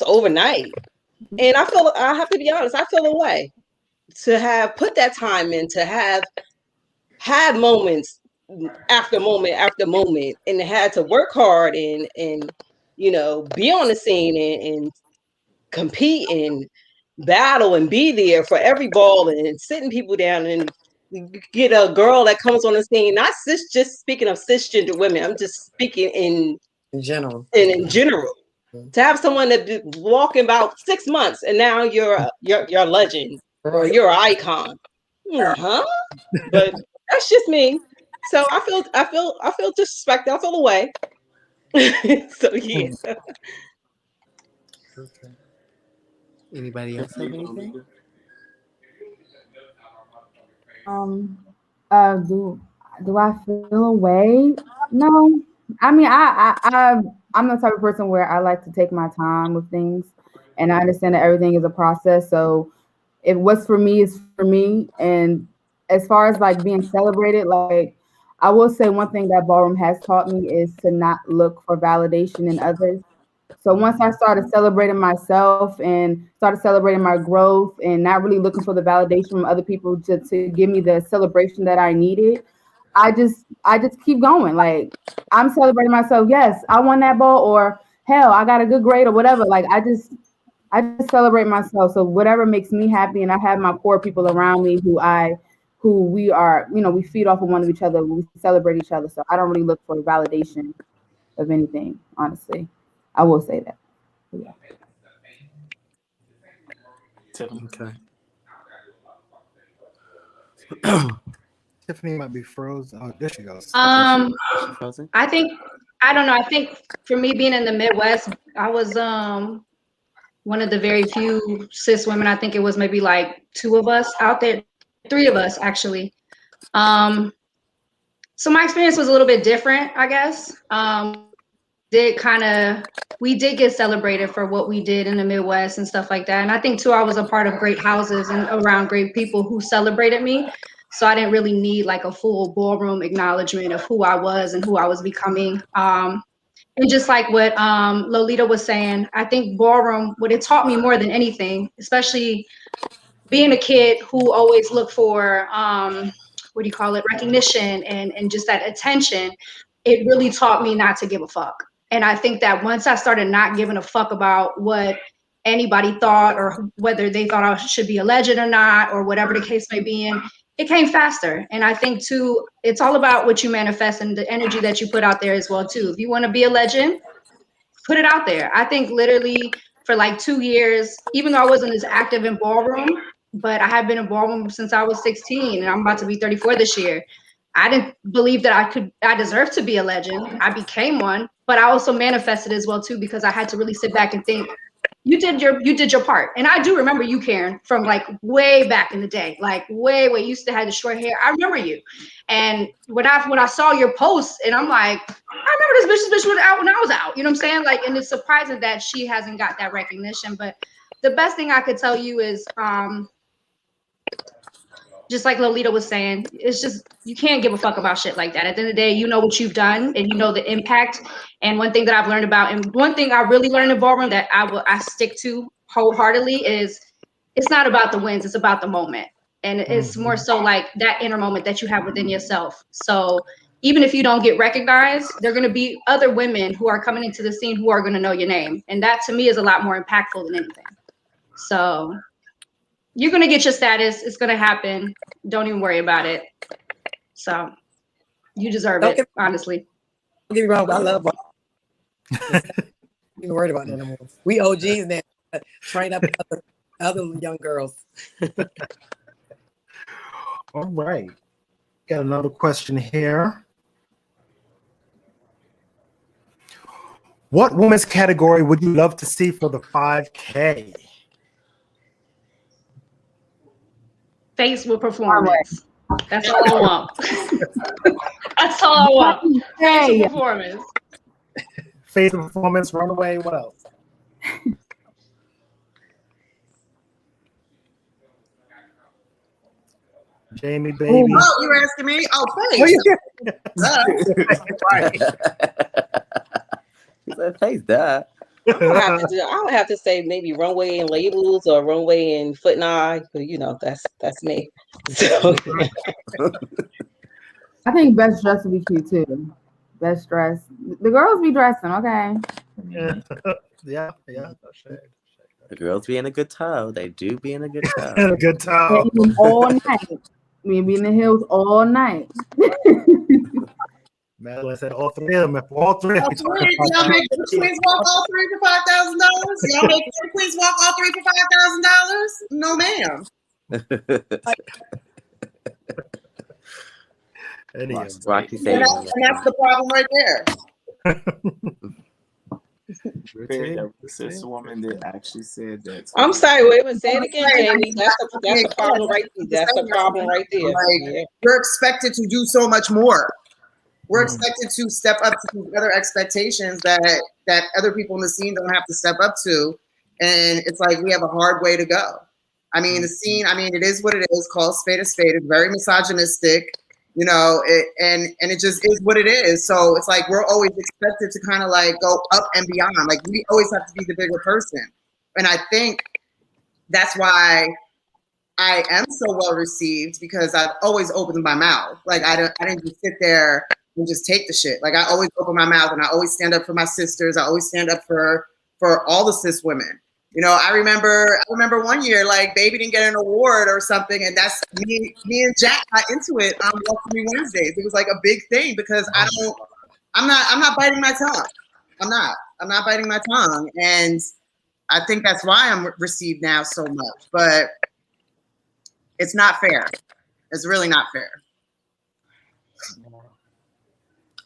S5: overnight. And I have to be honest, I feel a way to have put that time in, to have moments after moment after moment, and had to work hard and be on the scene and compete and battle and be there for every ball and sitting people down and get a girl that comes on the scene, not just speaking of cisgender women, I'm just speaking in general. In general. To have someone that be walking about 6 months and now you're a legend or you're an icon. Huh? But that's just me. So I feel disrespected. I feel away. So yeah.
S4: Okay. Anybody else have anything?
S6: Do I feel away? No. I mean, I'm the type of person where I like to take my time with things, and I understand that everything is a process. So, if what's for me is for me, and as far as like being celebrated, like I will say one thing that ballroom has taught me is to not look for validation in others. So once I started celebrating myself and started celebrating my growth and not really looking for the validation from other people to give me the celebration that I needed, I just keep going. Like I'm celebrating myself. Yes, I won that ball, or hell, I got a good grade or whatever. Like I just celebrate myself. So whatever makes me happy, and I have my core people around me who we are, we feed off of one of each other. We celebrate each other. So I don't really look for validation of anything, honestly. I will say that. Yeah.
S4: Okay.
S2: Tiffany might be frozen. Oh, there she goes.
S7: I think I don't know. I think for me being in the Midwest, I was one of the very few cis women. I think it was maybe like 2 of us out there, 3 of us actually. So my experience was a little bit different, I guess. We did get celebrated for what we did in the Midwest and stuff like that. And I think too, I was a part of great houses and around great people who celebrated me. So I didn't really need like a full ballroom acknowledgement of who I was and who I was becoming. And just like what Lolita was saying, I think ballroom, what it taught me more than anything, especially being a kid who always looked for, recognition and just that attention, it really taught me not to give a fuck. And I think that once I started not giving a fuck about what anybody thought or whether they thought I should be a legend or not, or whatever the case may be, it came faster. And I think too, it's all about what you manifest and the energy that you put out there as well too. If you want to be a legend, put it out there. I think literally for like 2 years, even though I wasn't as active in ballroom, but I have been in ballroom since I was 16 and I'm about to be 34 this year. I didn't believe that I deserved to be a legend. I became one, but I also manifested as well too, because I had to really sit back and think, you did your part. And I do remember you, Karen, from like way back in the day, like way, you used to have the short hair. I remember you. And when I saw your post, and I'm like, I remember this bitch was out when I was out. You know what I'm saying? Like, and it's surprising that she hasn't got that recognition. But the best thing I could tell you is just like Lolita was saying, it's just, you can't give a fuck about shit like that. At the end of the day, you know what you've done and you know the impact. And one thing that I've learned about, and one thing I really learned in ballroom that I stick to wholeheartedly is, it's not about the wins, it's about the moment. And it's more so like that inner moment that you have within yourself. So even if you don't get recognized, there are going to be other women who are coming into the scene who are going to know your name. And that to me is a lot more impactful than anything. So you're going to get your status. It's going to happen. Don't even worry about it. So you deserve it, honestly.
S10: Don't get me wrong, I love ballroom. Even worried about that no more. We OGs now. Train up other young girls.
S2: All right. Got another question here. What women's category would you love to see for the 5K?
S7: Face with performance. That's all I want. That's all I want. Face with performance.
S2: Face with performance, runaway, what else? Jamie, baby.
S1: Oh, you were asking me? Oh, face.
S2: Right.
S4: He said, face that.
S5: I would have to say maybe runway and labels or runway and foot and eye. But you know, that's me. So
S6: I think best dress would be cute too. Best dress. The girls be dressing, okay.
S2: Yeah.
S4: The girls be in a good toe. They do be in a good toe.
S2: In a good toe.
S6: All night. We be in the hills all night.
S2: Madeline said all three of them. All three.
S1: Y'all make the queens walk all three for $5,000? Y'all make the queens walk all three for $5,000? No, ma'am.
S4: Rocky
S1: and that's the problem right there.
S3: There was this woman that actually said that.
S5: I'm sorry, wait a minute, say it again, Jamie. That's the problem right there. That's the problem right there.
S1: Like, we're expected to do so much more. We're expected to step up to other expectations that other people in the scene don't have to step up to. And it's like, we have a hard way to go. I mean, the scene, it is what it is, called spade a spade. It's very misogynistic, and it just is what it is. So it's like, we're always expected to kind of like go up and beyond. Like, we always have to be the bigger person. And I think that's why I am so well received, because I've always opened my mouth. Like, I didn't just sit there and just take the shit. Like, I always open my mouth, and I always stand up for my sisters. I always stand up for all the cis women. I remember one year, like, Baby didn't get an award or something, and that's me and Jack got into it on Welcome Me Wednesdays. It was like a big thing, because I'm not biting my tongue. I'm not biting my tongue, and I think that's why I'm received now so much. But it's not fair. It's really not fair.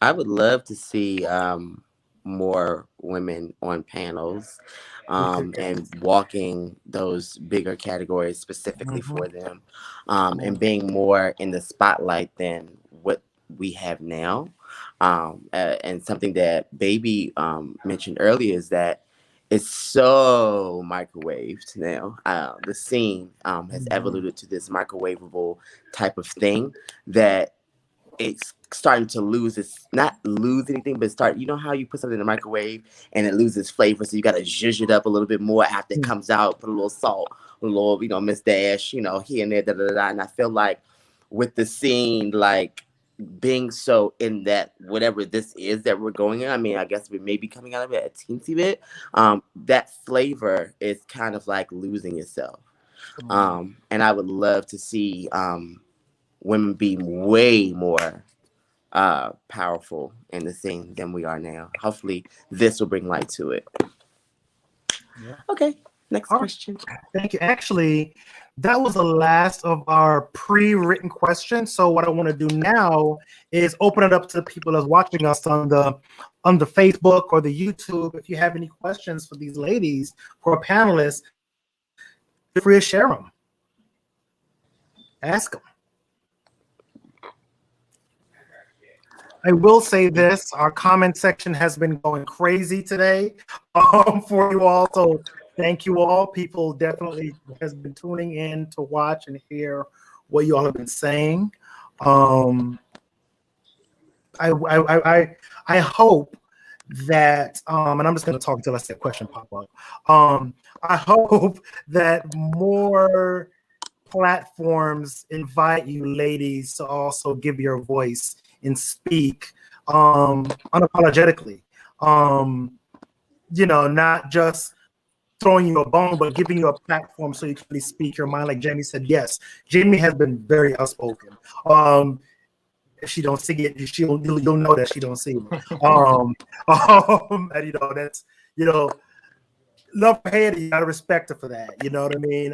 S4: I would love to see more women on panels and walking those bigger categories specifically for them, and being more in the spotlight than what we have now. And something that Baby mentioned earlier is that it's so microwaved now. The scene has evolved to this microwavable type of thing that it's starting to lose its, not lose anything, but start, how you put something in the microwave and it loses flavor, so you got to zhuzh it up a little bit more after it comes out, put a little salt, a little, Miss Dash, here and there, and I feel like with the scene, like, being so in that whatever this is that we're going in, I guess we may be coming out of it a teensy bit, that flavor is kind of like losing itself. And I would love to see women be way more powerful in the scene than we are now. Hopefully this will bring light to it. Okay, next question.
S2: Thank you. Actually, that was the last of our pre-written questions. So what I want to do now is open it up to the people that's watching us on the Facebook or the YouTube. If you have any questions for these ladies, for our panelists, feel free to share them. Ask them. I will say this, our comment section has been going crazy today for you all. So thank you all. People definitely has been tuning in to watch and hear what you all have been saying. I hope that, and I'm just going to talk until I see a question pop up. I hope that more platforms invite you ladies to also give your voice and speak unapologetically. Not just throwing you a bone, but giving you a platform so you can really speak your mind. Like Jamie said, yes, Jamie has been very outspoken. If she don't see it, you'll know that she don't see it. And that's love her head. You gotta respect her for that. You know what I mean?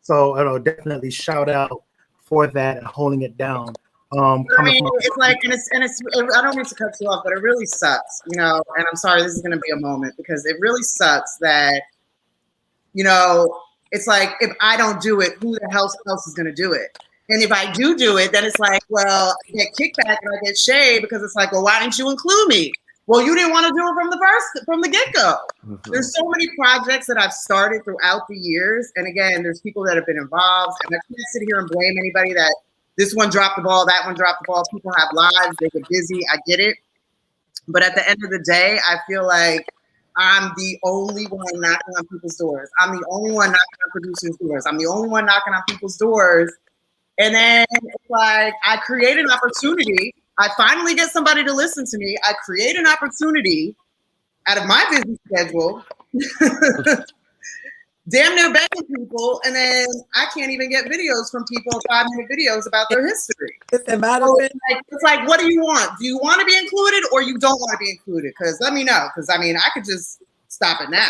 S2: So definitely shout out for that and holding it down.
S1: I mean, it's like, and it's. I don't mean to cut you off, but it really sucks, And I'm sorry, this is going to be a moment because it really sucks that, it's like if I don't do it, who the hell else is going to do it? And if I do it, then it's like, well, I get kickback and I get shade because it's like, well, why didn't you include me? Well, you didn't want to do it from the get-go. Mm-hmm. There's so many projects that I've started throughout the years, and again, there's people that have been involved, and I can't sit here and blame anybody that. This one dropped the ball, that one dropped the ball. People have lives, they get busy, I get it. But at the end of the day, I feel like I'm the only one knocking on people's doors. I'm the only one knocking on producers' doors. I'm the only one knocking on people's doors. And then it's like I create an opportunity. I finally get somebody to listen to me. I create an opportunity out of my busy schedule. Damn near begging people, and then I can't even get videos from people, 5-minute videos about their history. It's like, what do you want? Do you want to be included or you don't want to be included? Because let me know. Because I mean, I could just stop it now.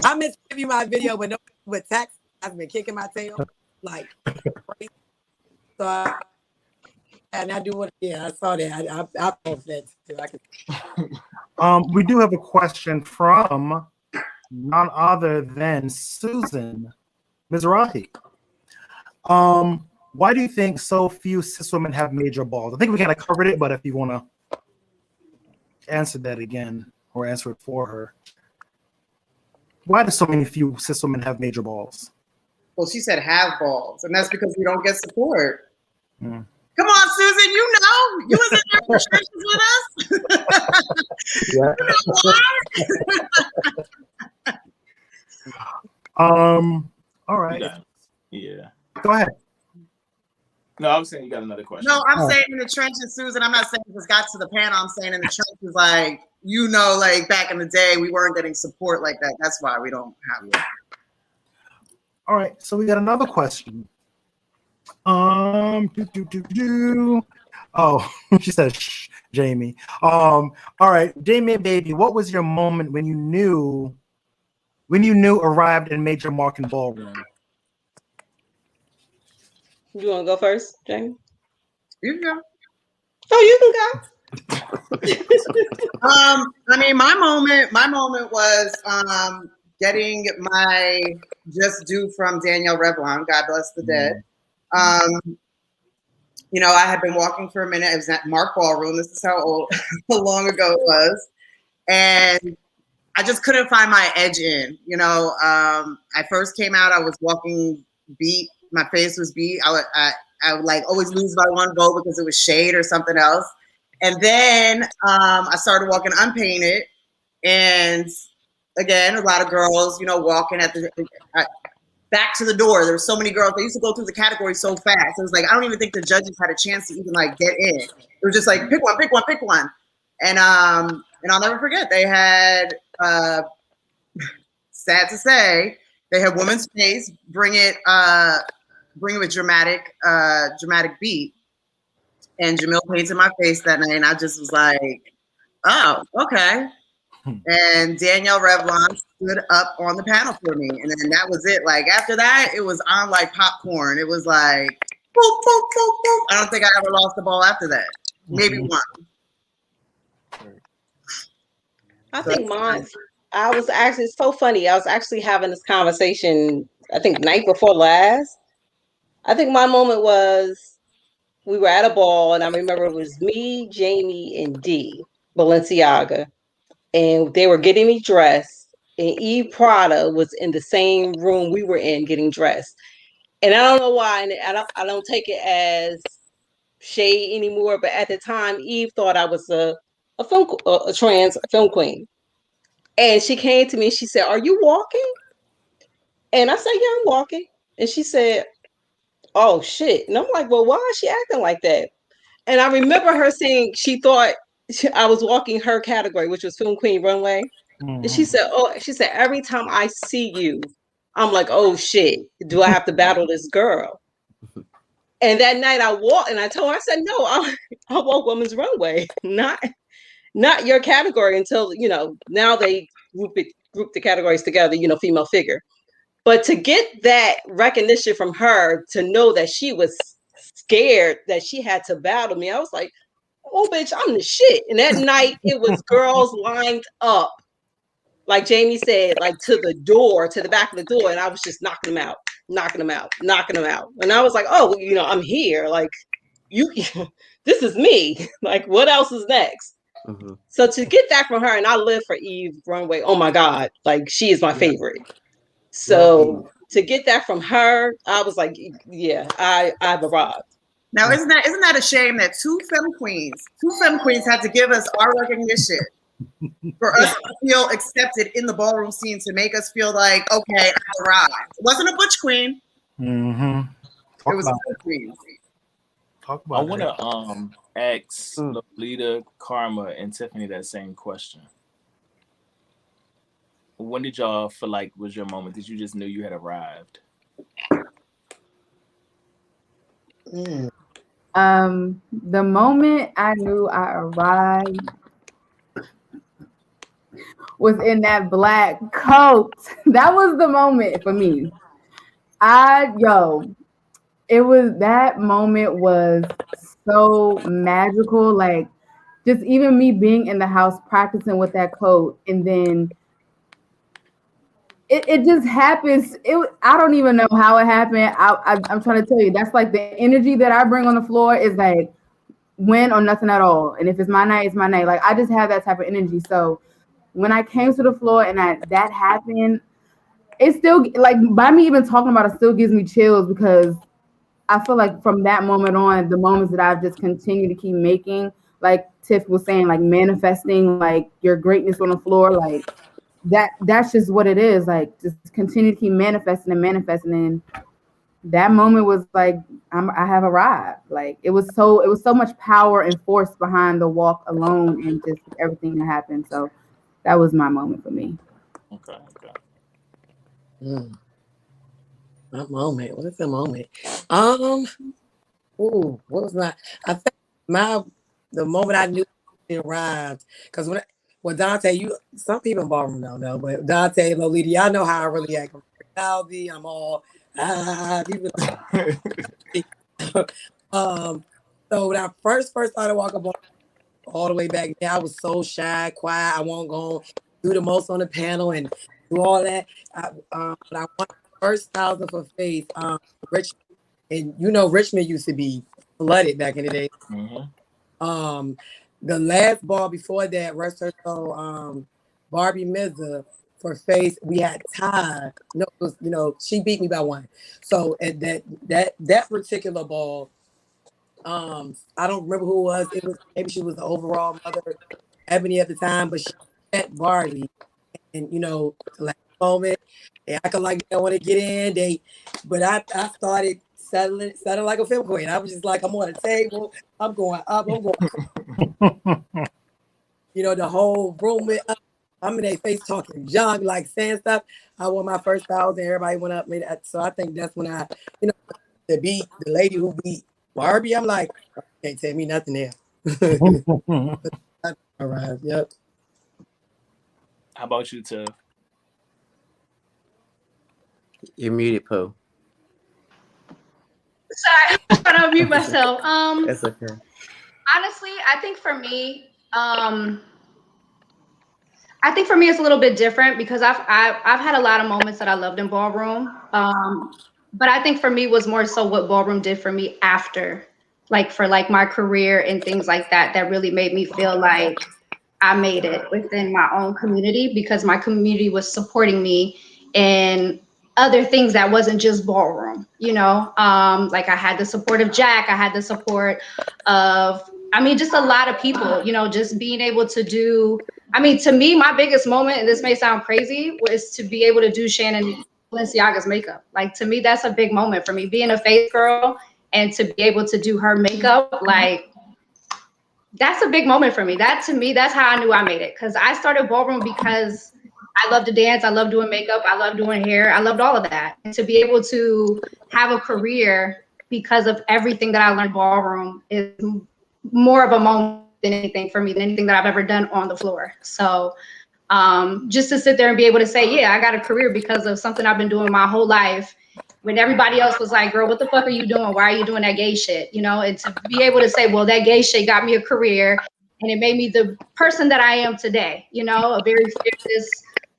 S10: I meant to give you my video with tax. I've been kicking my tail like crazy. So and I do what? Yeah, I saw that. I post that too.
S2: We do have a question from none other than Susan Mizrahi. Why do you think so few cis women have major balls? I think we kind of covered it, but if you want to answer that again or answer it for her. Why do so many few cis women have major balls?
S1: Well, she said have balls, and that's because we don't get support. Mm. Come on, Susan, you was in there in the trenches with us.
S2: All right.
S3: Yeah.
S2: Go ahead.
S3: No, I was saying you got another question.
S1: No, I'm saying in the trenches, Susan. I'm not saying this got to the panel. I'm saying in the trenches, like, like back in the day, we weren't getting support like that. That's why we don't have it.
S2: All right. So we got another question. Oh, she says, shh, Jamie. All right, Jamie, baby, what was your moment when you knew arrived in Major Markin Ballroom?
S5: You want to go first, Jamie?
S1: You can go.
S5: Oh, you can go.
S1: I mean, my moment was getting my just due from Danielle Revlon. God bless the dead. I had been walking for a minute. It was at Mark Ballroom. This is how long ago it was. And I just couldn't find my edge in. I first came out, I was walking beat. My face was beat. I would like always lose by one vote because it was shade or something else. And then I started walking unpainted. And again, a lot of girls, walking at the back to the door. There were so many girls. They used to go through the category so fast. It was like, I don't even think the judges had a chance to even like get in. It was just like, pick one, pick one, pick one. And I'll never forget, they had, sad to say, they had Woman's Face bring it with dramatic beat. And Jamil painted my face that night, and I just was like, oh, okay. And Danielle Revlon stood up on the panel for me. And then that was it. Like after that, it was on like popcorn. It was like, boop, boop, boop, boop. I don't think I ever lost the ball after that. Maybe one.
S5: I think mine, I was actually, it's so funny. I was actually having this conversation, I think night before last. I think my moment was we were at a ball, and I remember it was me, Jamie, and D, Balenciaga. And they were getting me dressed. And Eve Prada was in the same room we were in getting dressed. And I don't know why, and I don't take it as shade anymore, but at the time, Eve thought I was a trans film queen. And she came to me and she said, "Are you walking?" And I said, "Yeah, I'm walking." And she said, "Oh shit." And I'm like, "Well, why is she acting like that?" And I remember her saying she thought I was walking her category, which was Film Queen Runway. And she said, "Oh," she said, "every time I see you, I'm like, oh shit, do I have to battle this girl?" And that night I walked and I told her, I said, "No, I walk women's runway, not your category." Until, now they group the categories together, female figure. But to get that recognition from her, to know that she was scared that she had to battle me, I was like, "Oh, bitch, I'm the shit." And that night it was girls lined up, like Jamie said, like to the back of the door. And I was just knocking them out, knocking them out, knocking them out. And I was like, "Oh, I'm here. Like, you, this is me. Like, what else is next?"
S4: Mm-hmm.
S5: So to get that from her, and I live for Eve Runway. Oh my God. Like, she is my favorite. So to get that from her, I was like, yeah, I've arrived.
S1: Now, isn't that a shame that two femme queens had to give us our recognition for us to feel accepted in the ballroom scene, to make us feel like, okay, I arrived. It wasn't a butch queen.
S2: Mm-hmm.
S1: It was a butch queen.
S2: Talk about
S3: I want to ask Lolita, Karma, and Tiffany that same question. When did y'all feel like was your moment? Did you just knew you had arrived?
S6: The moment I knew I arrived was in that black coat. That was the moment for me. That moment was so magical. Like, just even me being in the house practicing with that coat, and then it just happens. I don't even know how it happened. I'm trying to tell you, that's like the energy that I bring on the floor is like win or nothing at all. And if it's my night, it's my night. Like, I just have that type of energy. So when I came to the floor and that happened, it still, like, by me even talking about it still gives me chills, because I feel like from that moment on, the moments that I've just continued to keep making, like Tiff was saying, like manifesting like your greatness on the floor, like that's just what it is. Like, just continue to keep manifesting and manifesting. And that moment was like, I have arrived. Like, it was so much power and force behind the walk alone and just everything that happened. So that was my moment for me.
S3: Okay.
S11: My moment. What is the moment? What was my? I think the moment I knew it arrived, because when Dante, some people in ballroom don't know, but Dante, Lolita, y'all know how I really act. I'm all people. So when I first started walking all the way back then, I was so shy, quiet. I won't go do the most on the panel and do all that. But I won the first 1,000 for Faith. Richmond, and Richmond used to be flooded back in the day.
S3: Mm-hmm.
S11: The last ball before that, rest her soul, Barbie Mizza for Faith, we had tied. She beat me by one. So at that particular ball, I don't remember who it was. It was, maybe she was the overall mother, Ebony at the time, but she met Barbie, and the last moment they acted like they don't want to get in. But I started settling like a film queen. I was just like, I'm on the table, I'm going up, I'm going. The whole room went up. I'm in their face talking junk, like saying stuff. I won my first 1,000. Everybody went up. So I think that's when I, to beat the lady who beat Barbie, I'm like, can't tell me nothing there. All right. Yep.
S3: How about you, Tiff?
S4: You're muted, Pooh.
S7: Sorry, I'm trying to unmute myself.
S4: That's okay.
S7: Honestly, I think for me, it's a little bit different because I've had a lot of moments that I loved in ballroom. But I think for me was more so what ballroom did for me after, like for like my career and things like that, that really made me feel like I made it within my own community because my community was supporting me in other things that wasn't just ballroom, you know? Like I had the support of Jack, I had the support of, I mean, just a lot of people, you know, just being able to do, I mean, to me, my biggest moment, and this may sound crazy, was to be able to do Shannon Balenciaga's makeup. Like to me, that's a big moment for me, being a face girl and to be able to do her makeup, like, that's a big moment for me. That to me, that's how I knew I made it. Because I started ballroom because I love to dance, I love doing makeup, I love doing hair, I loved all of that. And to be able to have a career because of everything that I learned ballroom is more of a moment than anything for me, than anything that I've ever done on the floor. So just to sit there and be able to say, yeah, I got a career because of something I've been doing my whole life. When everybody else was like, girl, what the fuck are you doing? Why are you doing that gay shit? You know, and to be able to say, well, that gay shit got me a career and it made me the person that I am today, you know, a very fearless,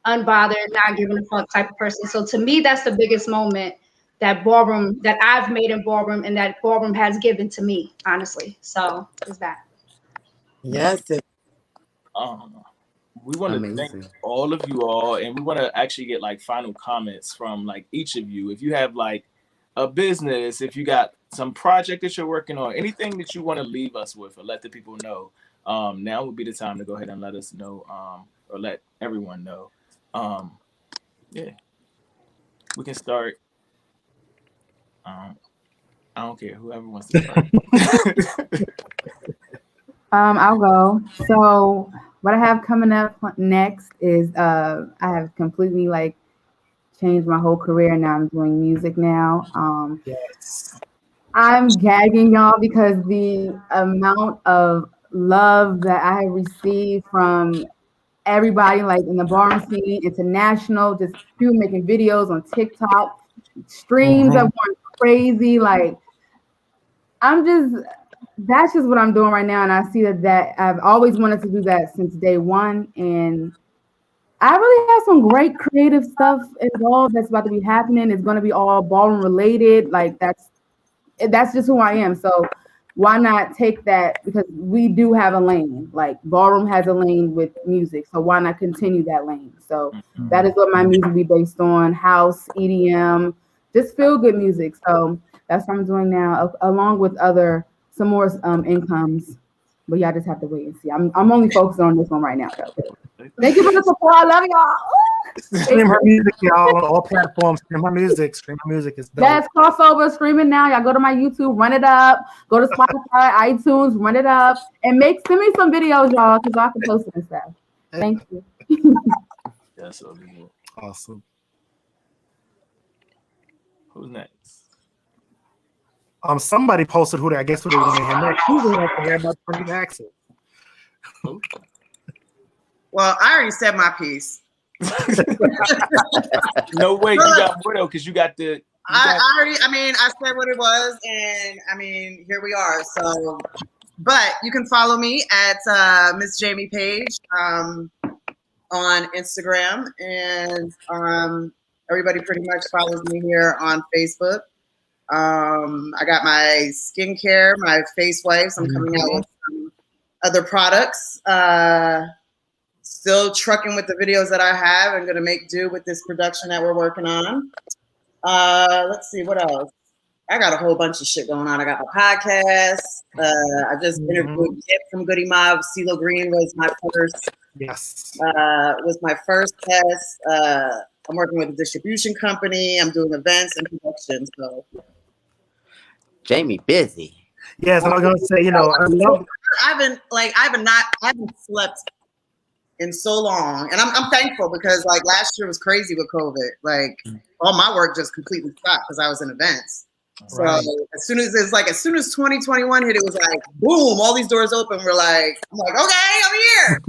S7: unbothered, not giving a fuck type of person. So to me, that's the biggest moment that ballroom, that I've made in ballroom and that ballroom has given to me, honestly. So is that.
S10: Yes.
S3: We want to thank all of you all, and we want to actually get like final comments from like each of you. If you have like a business, if you got some project that you're working on, anything that you want to leave us with or let the people know, now would be the time to go ahead and let us know, or let everyone know. Yeah, we can start. I don't care, whoever wants to start.
S6: I'll go. So what I have coming up next is I have completely like changed my whole career. Now I'm doing music now.
S2: Yes.
S6: I'm gagging y'all because the amount of love that I have received from everybody, like in the ballroom scene, international, just people making videos on TikTok, streams are going crazy. Like that's just what I'm doing right now. And I see that I've always wanted to do that since day one. And I really have some great creative stuff involved that's about to be happening. It's going to be all ballroom related. Like that's just who I am. So why not take that? Because we do have a lane. Like ballroom has a lane with music. So why not continue that lane? So that is what my music will be based on: house, EDM, just feel good music. So that's what I'm doing now, along with some more incomes. But y'all just have to wait and see. I'm only focused on this one right now, though. Thank you for the support. I love y'all.
S2: Stream her music, y'all, on all platforms. Stream her music. Stream her music. It's dope.
S6: That's crossover streaming now. Y'all go to my YouTube, run it up. Go to Spotify, iTunes, run it up, and send me some videos, y'all, because I can post it and stuff. Thank you.
S3: That's so good.
S2: Awesome.
S3: Who's next?
S2: Somebody posted who they want to hear next. Who would like to hear about Tony Jackson?
S1: Well, I already said my piece.
S3: No way, you got more though, because you got the.
S1: I said what it was, and I mean, here we are. So, but you can follow me at Miss Jamie Page on Instagram, and everybody pretty much follows me here on Facebook. I got my skincare, my face wipes. I'm coming out with some other products. Still trucking with the videos that I have. I'm going to make do with this production that we're working on. Let's see, what else? I got a whole bunch of shit going on. I got my podcast. I just interviewed Kip from Goody Mob. CeeLo Green was my first.
S2: Yes.
S1: Was my first test. I'm working with a distribution company. I'm doing events and production. So
S4: Jamie busy.
S2: Yes, I was gonna say,
S1: I haven't slept in so long, and I'm thankful because like last year was crazy with COVID. Like all my work just completely stopped because I was in events. So as soon as 2021 hit, it was like boom, all these doors open. I'm like, okay, I'm here.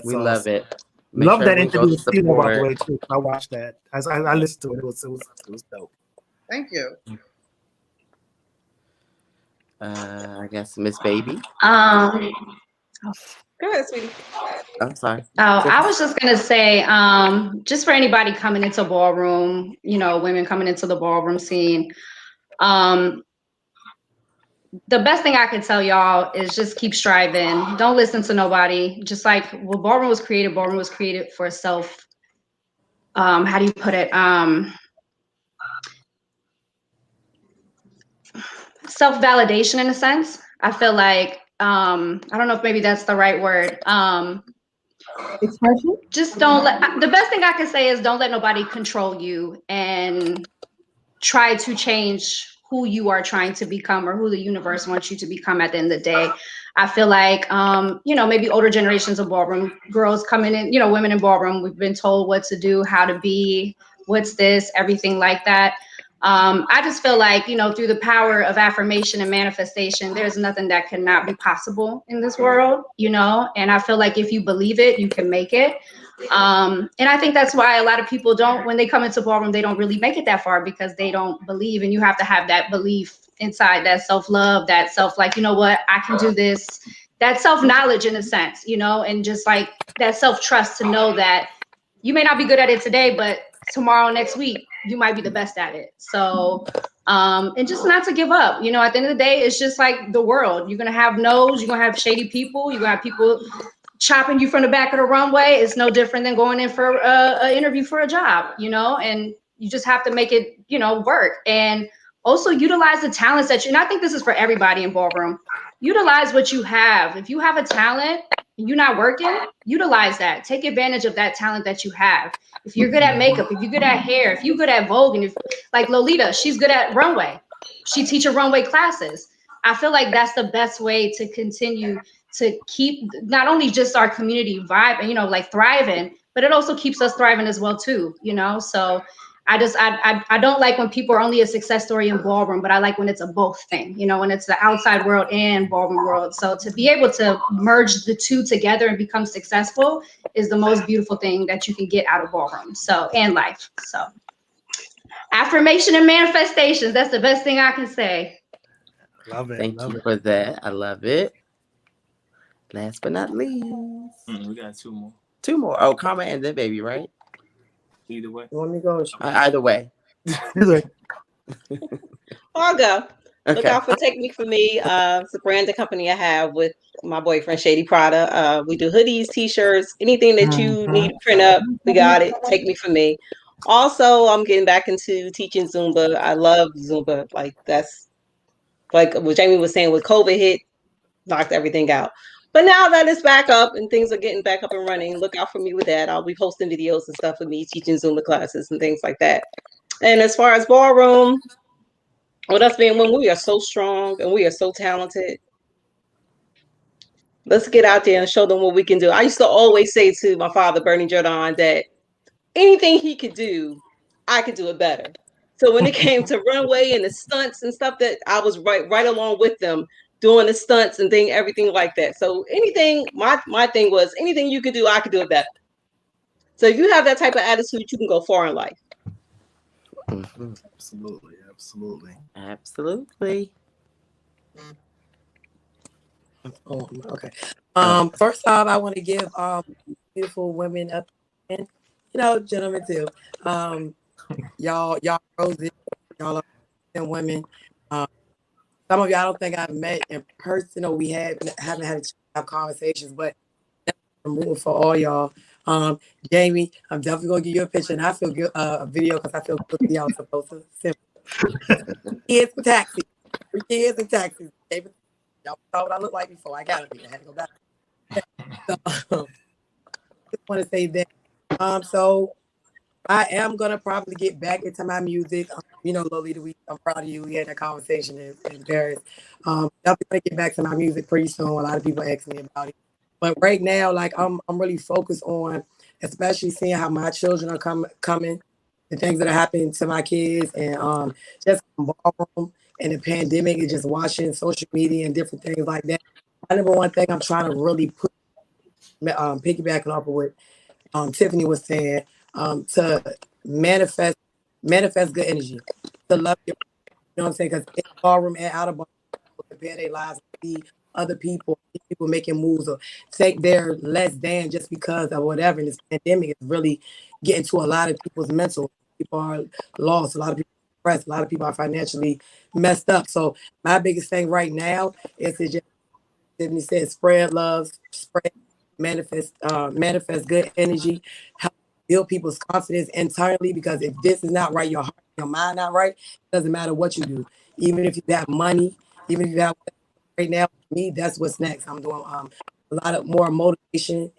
S4: We love it.
S2: Love that interview with Steve, by the way, too. I watched that. I listened to it. It was dope.
S1: Thank you.
S4: I guess Miss Baby.
S5: Go ahead, sweetie.
S4: I'm sorry.
S7: I was just gonna say, just for anybody coming into ballroom, women coming into the ballroom scene, the best thing I can tell y'all is just keep striving. Don't listen to nobody. Just like ballroom was created for self. How do you put it? Self-validation in a sense. I feel like I don't know if maybe that's the right word.
S6: Expression.
S7: Just don't let. The best thing I can say is don't let nobody control you and try to change who you are trying to become or who the universe wants you to become at the end of the day. I feel like, maybe older generations of ballroom girls coming in, women in ballroom, we've been told what to do, how to be, what's this, everything like that. I just feel like, through the power of affirmation and manifestation, there's nothing that cannot be possible in this world, and I feel like if you believe it, you can make it. And I think that's why a lot of people don't, when they come into ballroom, they don't really make it that far because they don't believe, and you have to have that belief inside, that self-love, that self, like, you know what, I can do this, that self-knowledge in a sense, and just like that self-trust to know that you may not be good at it today, but tomorrow, next week, you might be the best at it. So, and just not to give up, at the end of the day, it's just like the world. You're going to have no's, you're going to have shady people, you're going to have people chopping you from the back of the runway. It's no different than going in for an interview for a job, and you just have to make it, work. And also utilize the talents that and I think this is for everybody in ballroom. Utilize what you have. If you have a talent and you're not working, utilize that. Take advantage of that talent that you have. If you're good at makeup, if you're good at hair, if you're good at Vogue, and if like Lolita, she's good at runway. She teaches runway classes. I feel like that's the best way to continue to keep not only just our community vibe and, like thriving, but it also keeps us thriving as well too, So I don't like when people are only a success story in ballroom, but I like when it's a both thing, when it's the outside world and ballroom world. So to be able to merge the two together and become successful is the most beautiful thing that you can get out of ballroom. So, and life. So affirmation and manifestations. That's the best thing I can say.
S2: Love it.
S4: Thank you for that. I love it. Last but not least.
S3: We got two more.
S4: Two more. Oh, Karma and then Baby, right?
S3: Either way.
S10: You want me to go?
S4: Either way.
S5: I'll go.
S4: Okay.
S5: Look out for Take Me For Me. It's a branded company I have with my boyfriend, Shady Prada. We do hoodies, t-shirts, anything that you need to print up, we got it. Take Me For Me. Also, I'm getting back into teaching Zumba. I love Zumba. Like, that's like what Jamie was saying, with COVID hit, knocked everything out. But now that it's back up and things are getting back up and running, look out for me with that. I'll be posting videos and stuff with me teaching Zumba classes and things like that. And as far as ballroom, with us being women, we are so strong and we are so talented. Let's get out there and show them what we can do. I used to always say to my father, Bernie Jordan, that anything he could do, I could do it better. So when it came to runway and the stunts and stuff, that I was right along with them, doing the stunts and everything like that. So anything, my thing was, anything you could do, I could do it better. So if you have that type of attitude, you can go far in life.
S4: Mm-hmm.
S2: Absolutely.
S10: Oh, okay. First off, I want to give beautiful women up, and gentlemen too. Y'all roses, y'all are women. Some of y'all I don't think I've met in person, or we haven't had a chance to have conversations, but I'm rooting for all y'all. Jamie, I'm definitely gonna give you a picture, and I feel good a video because I feel good to y'all supposed to send kids and taxis. 3 kids and taxis. Y'all saw what I looked like before. I got it. I had to go back. So, just want to say that. So I am gonna probably get back into my music. Lolita, I'm proud of you. We had that conversation in Paris. Definitely gonna get back to my music pretty soon. A lot of people ask me about it, but right now, like I'm really focused on, especially seeing how my children are coming, the things that are happening to my kids, and just ballroom and the pandemic, and just watching social media and different things like that. My number one thing I'm trying to really put piggybacking off of what Tiffany was saying, to manifest good energy, to love your, you know what I'm saying? Because in the ballroom and out of ballroom, people compare their lives and see other people, see people making moves or think they're less than just because of whatever. And this pandemic is really getting to a lot of people's mental. People are lost. A lot of people are depressed. A lot of people are financially messed up. So my biggest thing right now is to just, Tiffany said, spread love, spread manifest good energy, help build people's confidence internally. Because if this is not right, your heart, your mind not right, it doesn't matter what you do. Even if you got money, even if you have right now, for me, that's what's next. I'm doing a lot of more motivational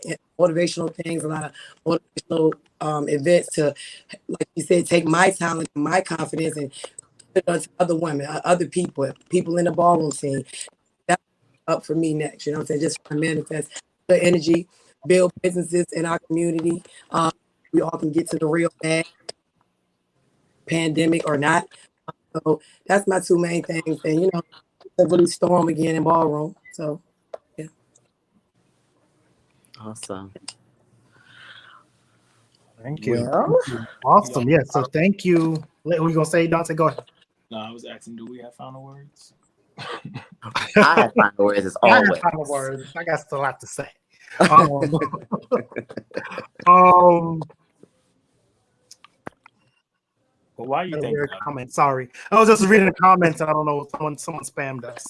S10: things, a lot of motivational events to, like you said, take my talent, my confidence, and put it onto other women, other people in the ballroom scene. That's up for me next. You know what I'm saying? Just trying to manifest the energy, build businesses in our community. We all can get to the real bad, pandemic or not. So that's my two main things. And, you know, to really storm again in ballroom. So, yeah.
S4: Awesome.
S2: Thank you.
S4: Well,
S2: Awesome. Yeah. So thank you. What were you gonna say, Dante? Go ahead.
S3: No, I was asking, do we have final words?
S4: I have final words as always.
S2: I have final words. I got still a lot to say. Um,
S3: Well, why are you thinking?
S2: Comment. Sorry, I was just reading the comments, and I don't know. Someone spammed us.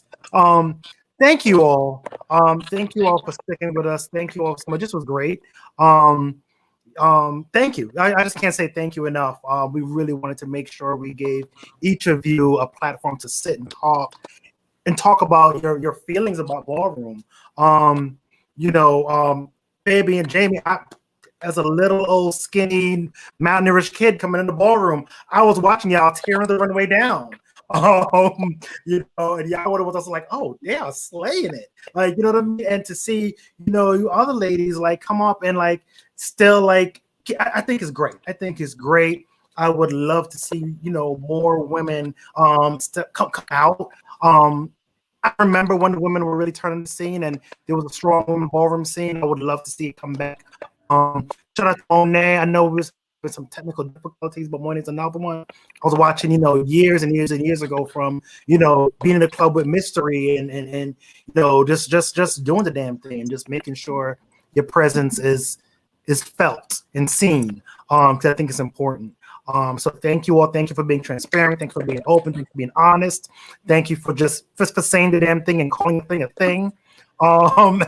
S2: Thank you all. Thank you all for sticking with us. Thank you all so much. This was great. Thank you. I just can't say thank you enough. We really wanted to make sure we gave each of you a platform to sit and talk about your feelings about ballroom. Baby and Jamie, as a little old skinny malnourished kid coming in the ballroom, I was watching y'all tearing the runway down. And y'all would have was like, oh yeah, slaying it. Like, you know what I mean? And to see, you other ladies like come up and like still like, I think it's great. I would love to see, more women come out. I remember when the women were really turning the scene and there was a strong women ballroom scene. I would love to see it come back. Shout out to Monet. I know there's been some technical difficulties, but Monet's another one. I was watching, years and years and years ago from, being in a club with Mystery and just doing the damn thing and just making sure your presence is felt and seen. Because I think it's important. So thank you all. Thank you for being transparent. Thank you for being open. Thank you for being honest. Thank you for just for saying the damn thing and calling the thing a thing. And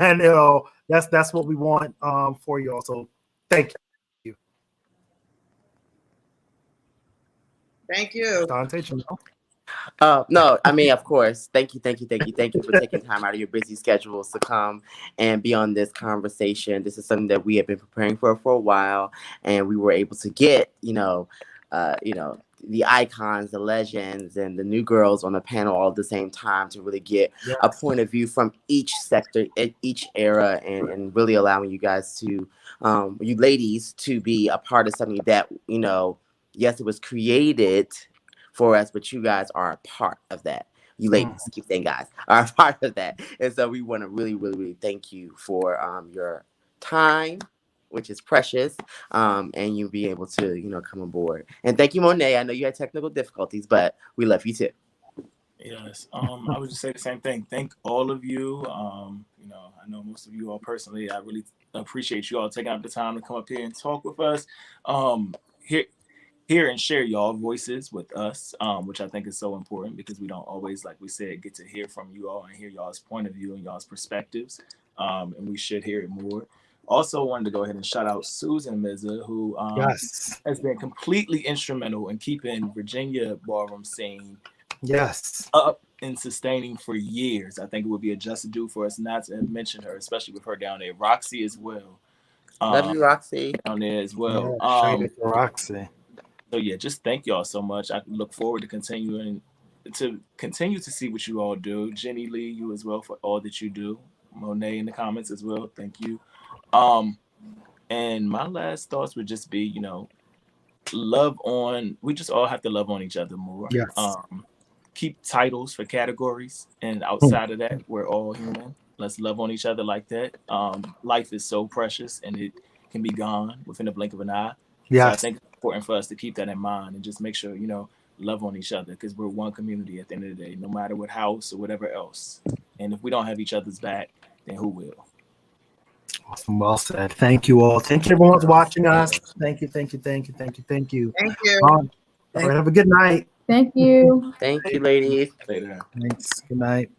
S2: that's what we want for you all. So thank you.
S1: Thank you.
S2: Dante,
S4: no, I mean, of course. Thank you for taking time out of your busy schedules to come and be on this conversation. This is something that we have been preparing for a while, and we were able to get, the icons, the legends, and the new girls on the panel all at the same time to really get a point of view from each sector, each era, and really allowing you guys to, you ladies, to be a part of something that, yes, it was created for us, but you guys are a part of that. You ladies, keep saying guys, are a part of that. And so we want to really, really, really thank you for your time, which is precious, and you be able to, come aboard. And thank you, Monet. I know you had technical difficulties, but we love you too.
S3: Yes. I would just say the same thing. Thank all of you. I know most of you all personally. I really appreciate you all taking out the time to come up here and talk with us. Hear and share y'all voices with us, which I think is so important because we don't always, like we said, get to hear from you all and hear y'all's point of view and y'all's perspectives. And we should hear it more. Also wanted to go ahead and shout out Susan Mizza, who has been completely instrumental in keeping Virginia ballroom scene up and sustaining for years. I think it would be a just due for us not to mention her, especially with her down there. Roxy as well.
S4: Love you, Roxy.
S3: Down there as well.
S2: Roxy.
S3: So yeah, just thank y'all so much. I look forward to continue to see what you all do. Jenny Lee, you as well for all that you do. Monet in the comments as well. Thank you. And my last thoughts would just be, we just all have to love on each other more.
S2: Yes.
S3: Keep titles for categories, and outside of that, we're all human. Let's love on each other like that. Life is so precious and it can be gone within the blink of an eye.
S2: Yes.
S3: So I think it's important for us to keep that in mind and just make sure, love on each other, because we're one community at the end of the day, no matter what house or whatever else. And if we don't have each other's back, then who will?
S2: Awesome. Well said. Thank you all. Thank you everyone who's watching us. Thank you.
S1: Thank you.
S2: All
S10: Thank
S2: right, have a good night.
S6: Thank you.
S4: Thank you, ladies.
S3: Later.
S2: Thanks. Good night.